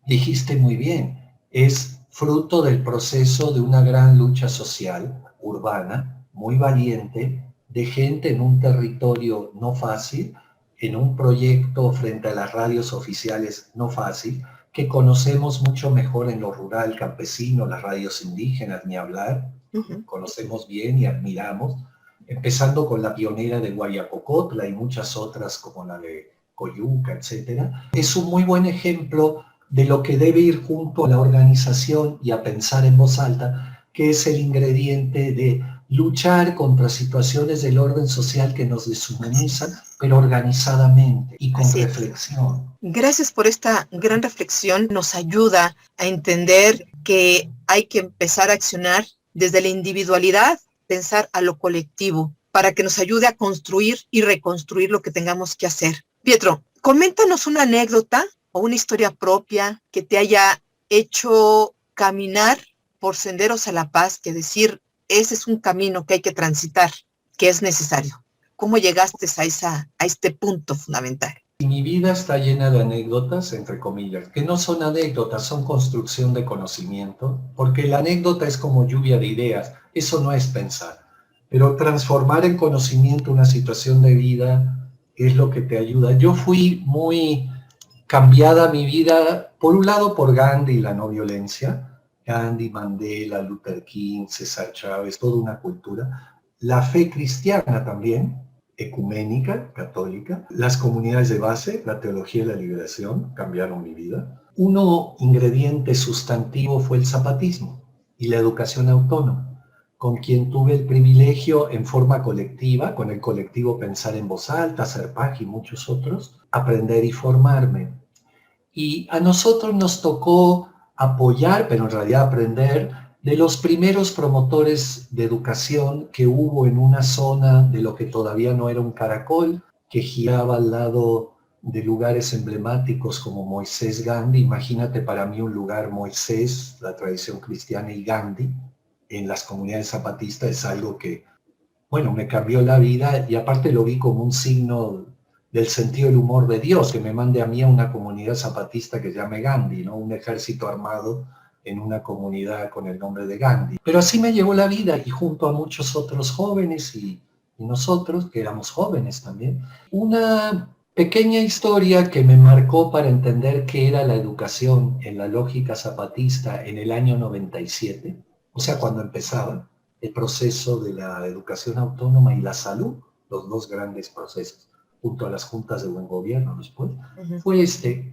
S2: dijiste muy bien, es fruto del proceso de una gran lucha social urbana, muy valiente, de gente en un territorio no fácil, en un proyecto frente a las radios oficiales no fácil, que conocemos mucho mejor en lo rural campesino, las radios indígenas, ni hablar, conocemos bien y admiramos, empezando con la pionera de Guayacocotla y muchas otras como la de Coyuca, etc. Es un muy buen ejemplo de lo que debe ir junto a la organización y a pensar en voz alta, que es el ingrediente de luchar contra situaciones del orden social que nos deshumanizan, pero organizadamente y con reflexión.
S1: Gracias por esta gran reflexión. Nos ayuda a entender que hay que empezar a accionar desde la individualidad, pensar a lo colectivo, para que nos ayude a construir y reconstruir lo que tengamos que hacer. Pietro, coméntanos una anécdota o una historia propia que te haya hecho caminar por senderos a la paz, que decir, ese es un camino que hay que transitar, que es necesario. ¿Cómo llegaste a este punto fundamental?
S2: Mi vida está llena de anécdotas, entre comillas, que no son anécdotas, son construcción de conocimiento, porque la anécdota es como lluvia de ideas, eso no es pensar. Pero transformar en conocimiento una situación de vida es lo que te ayuda. Yo fui muy cambiada mi vida, por un lado por Gandhi y la no violencia, Gandhi, Mandela, Luther King, César Chávez, toda una cultura. La fe cristiana también, ecuménica, católica. Las comunidades de base, la teología de la liberación, cambiaron mi vida. Un ingrediente sustantivo fue el zapatismo y la educación autónoma, con quien tuve el privilegio en forma colectiva, con el colectivo Pensar en Voz Alta, Serpaj y muchos otros, aprender y formarme. Y a nosotros nos tocó apoyar, pero en realidad aprender, de los primeros promotores de educación que hubo en una zona de lo que todavía no era un caracol, que giraba al lado de lugares emblemáticos como Moisés Gandhi. Imagínate para mí un lugar Moisés, la tradición cristiana, y Gandhi en las comunidades zapatistas es algo que, bueno, me cambió la vida, y aparte lo vi como un signo del sentido del humor de Dios, que me mande a mí a una comunidad zapatista que se llame Gandhi, ¿no? Un ejército armado en una comunidad con el nombre de Gandhi. Pero así me llegó la vida, y junto a muchos otros jóvenes y nosotros, que éramos jóvenes también, una pequeña historia que me marcó para entender qué era la educación en la lógica zapatista en el año 97, o sea, cuando empezaba el proceso de la educación autónoma y la salud, los dos grandes procesos, junto a las juntas de buen gobierno después, fue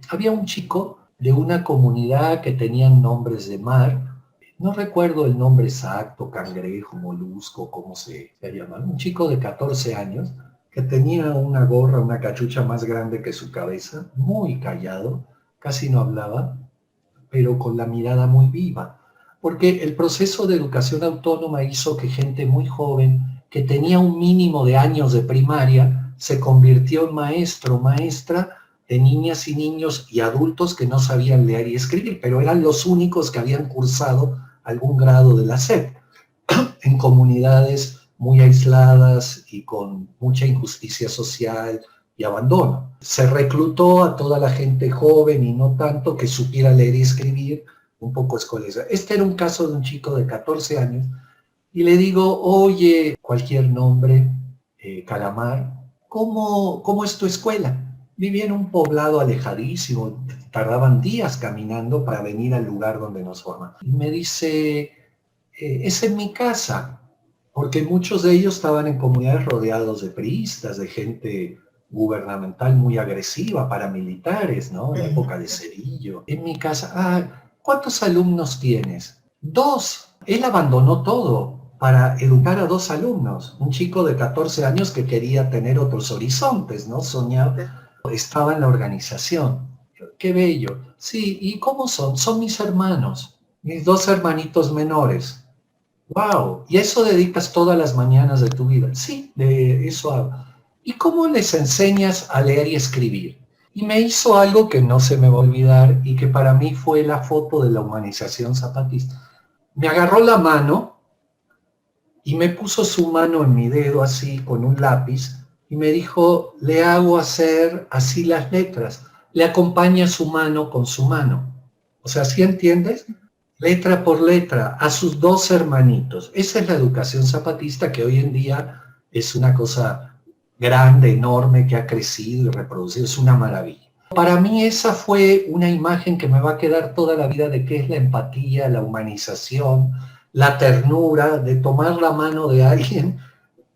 S2: había un chico de una comunidad que tenían nombres de mar, no recuerdo el nombre exacto, cangrejo, molusco, cómo se llama, un chico de 14 años que tenía una gorra, una cachucha más grande que su cabeza, muy callado, casi no hablaba, pero con la mirada muy viva, porque el proceso de educación autónoma hizo que gente muy joven, que tenía un mínimo de años de primaria, se convirtió en maestro, maestra de niñas y niños y adultos que no sabían leer y escribir, pero eran los únicos que habían cursado algún grado de la SEP, en comunidades muy aisladas y con mucha injusticia social y abandono. Se reclutó a toda la gente joven y no tanto que supiera leer y escribir, un poco escolesa. Este era un caso de un chico de 14 años, y le digo, oye, cualquier nombre, Calamar, ¿cómo es tu escuela? Vivía en un poblado alejadísimo, tardaban días caminando para venir al lugar donde nos forman. Y me dice, es en mi casa, porque muchos de ellos estaban en comunidades rodeados de priistas, de gente gubernamental muy agresiva, paramilitares, ¿no? En la época de Cedillo. En mi casa, ¿cuántos alumnos tienes? 2. Él abandonó todo para educar a 2 alumnos. Un chico de 14 años que quería tener otros horizontes, ¿no? Soñaba. Estaba en la organización. Qué bello. Sí, ¿y cómo son? Son mis hermanos, mis 2 hermanitos menores. ¡Wow! ¿Y eso dedicas todas las mañanas de tu vida? Sí, de eso hago. ¿Y cómo les enseñas a leer y escribir? Y me hizo algo que no se me va a olvidar y que para mí fue la foto de la humanización zapatista. Me agarró la mano y me puso su mano en mi dedo así con un lápiz y me dijo, le hago hacer así las letras. Le acompaña su mano con su mano. O sea, ¿sí entiendes? letra por letra, a sus 2 hermanitos. Esa es la educación zapatista, que hoy en día es una cosa grande, enorme, que ha crecido y reproducido, es una maravilla. Para mí esa fue una imagen que me va a quedar toda la vida de qué es la empatía, la humanización, la ternura, de tomar la mano de alguien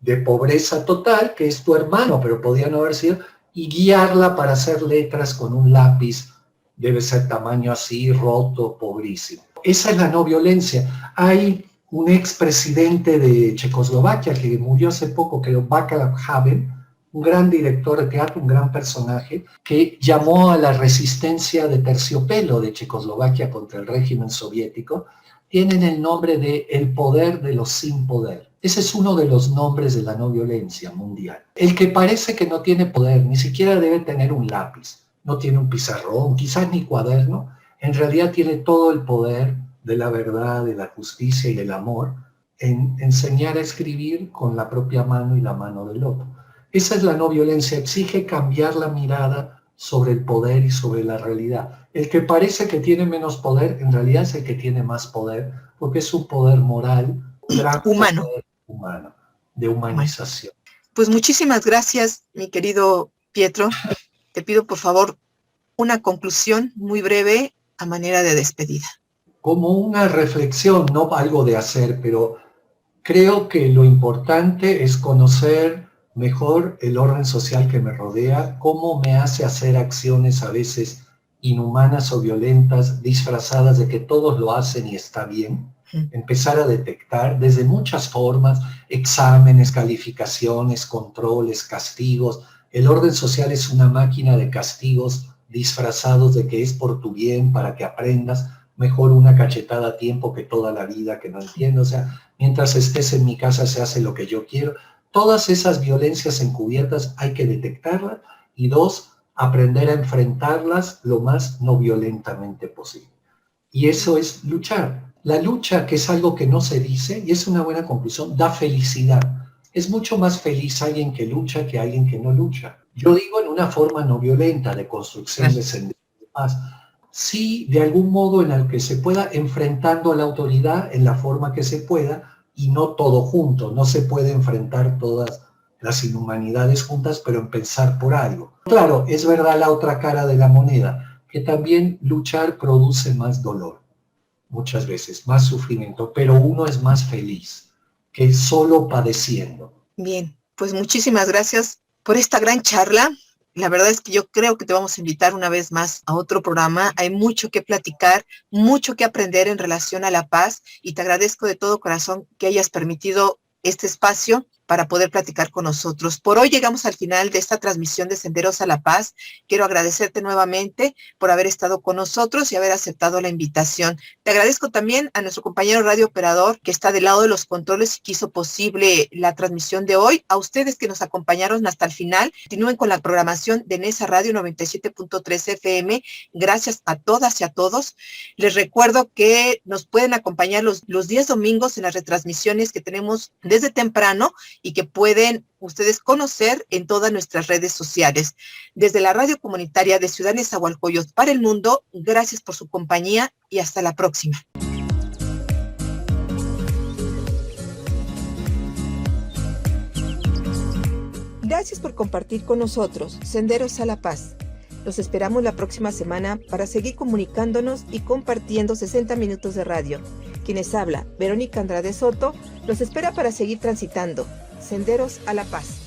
S2: de pobreza total, que es tu hermano, pero podía no haber sido, y guiarla para hacer letras con un lápiz, debe ser tamaño así, roto, pobrísimo. Esa es la no violencia. Hay un expresidente de Checoslovaquia que murió hace poco, que es Václav Havel, un gran director de teatro, un gran personaje, que llamó a la resistencia de terciopelo de Checoslovaquia contra el régimen soviético. Tienen el nombre de el poder de los sin poder. Ese es uno de los nombres de la no violencia mundial. El que parece que no tiene poder, ni siquiera debe tener un lápiz, no tiene un pizarrón, quizás ni cuaderno, en realidad tiene todo el poder de la verdad, de la justicia y del amor en enseñar a escribir con la propia mano y la mano del otro. Esa es la no violencia, exige cambiar la mirada sobre el poder y sobre la realidad. El que parece que tiene menos poder, en realidad es el que tiene más poder, porque es un poder moral,
S5: humano.
S2: Poder humano, de humanización.
S5: Pues muchísimas gracias, mi querido Pietro. Te pido, por favor, una conclusión muy breve a manera de despedida.
S2: Como una reflexión, no algo de hacer, pero creo que lo importante es conocer mejor el orden social que me rodea, cómo me hace hacer acciones a veces inhumanas o violentas, disfrazadas de que todos lo hacen y está bien. Empezar a detectar desde muchas formas, exámenes, calificaciones, controles, castigos. El orden social es una máquina de castigos disfrazados de que es por tu bien, para que aprendas. Mejor una cachetada a tiempo que toda la vida, que no entiendo. O sea, mientras estés en mi casa se hace lo que yo quiero. Todas esas violencias encubiertas hay que detectarlas. Y 2, aprender a enfrentarlas lo más no violentamente posible. Y eso es luchar. La lucha, que es algo que no se dice, y es una buena conclusión, da felicidad. Es mucho más feliz alguien que lucha que alguien que no lucha. Yo digo en una forma no violenta, de construcción de senderos de paz. Sí, de algún modo en el que se pueda, enfrentando a la autoridad en la forma que se pueda, y no todo junto. No se puede enfrentar todas las inhumanidades juntas, pero empezar por algo. Claro, es verdad la otra cara de la moneda, que también luchar produce más dolor, muchas veces, más sufrimiento, pero uno es más feliz que solo padeciendo.
S5: Bien, pues muchísimas gracias por esta gran charla. La verdad es que yo creo que te vamos a invitar una vez más a otro programa. Hay mucho que platicar, mucho que aprender en relación a la paz, y te agradezco de todo corazón que hayas permitido este espacio para poder platicar con nosotros. Por hoy llegamos al final de esta transmisión de Senderos a la Paz. Quiero agradecerte nuevamente por haber estado con nosotros y haber aceptado la invitación. Te agradezco también a nuestro compañero radio operador que está del lado de los controles y que hizo posible la transmisión de hoy. A ustedes que nos acompañaron hasta el final, continúen con la programación de Nesa Radio 97.3 FM. Gracias a todas y a todos. Les recuerdo que nos pueden acompañar los días domingos en las retransmisiones que tenemos desde temprano y que pueden ustedes conocer en todas nuestras redes sociales. Desde la radio comunitaria de Ciudad Nezahualcóyotl para el mundo, gracias por su compañía y hasta la próxima.
S1: Gracias por compartir con nosotros Senderos a la Paz. Los esperamos la próxima semana para seguir comunicándonos y compartiendo 60 minutos de radio. Quienes habla, Verónica Andrade Soto, los espera para seguir transitando Senderos a la Paz.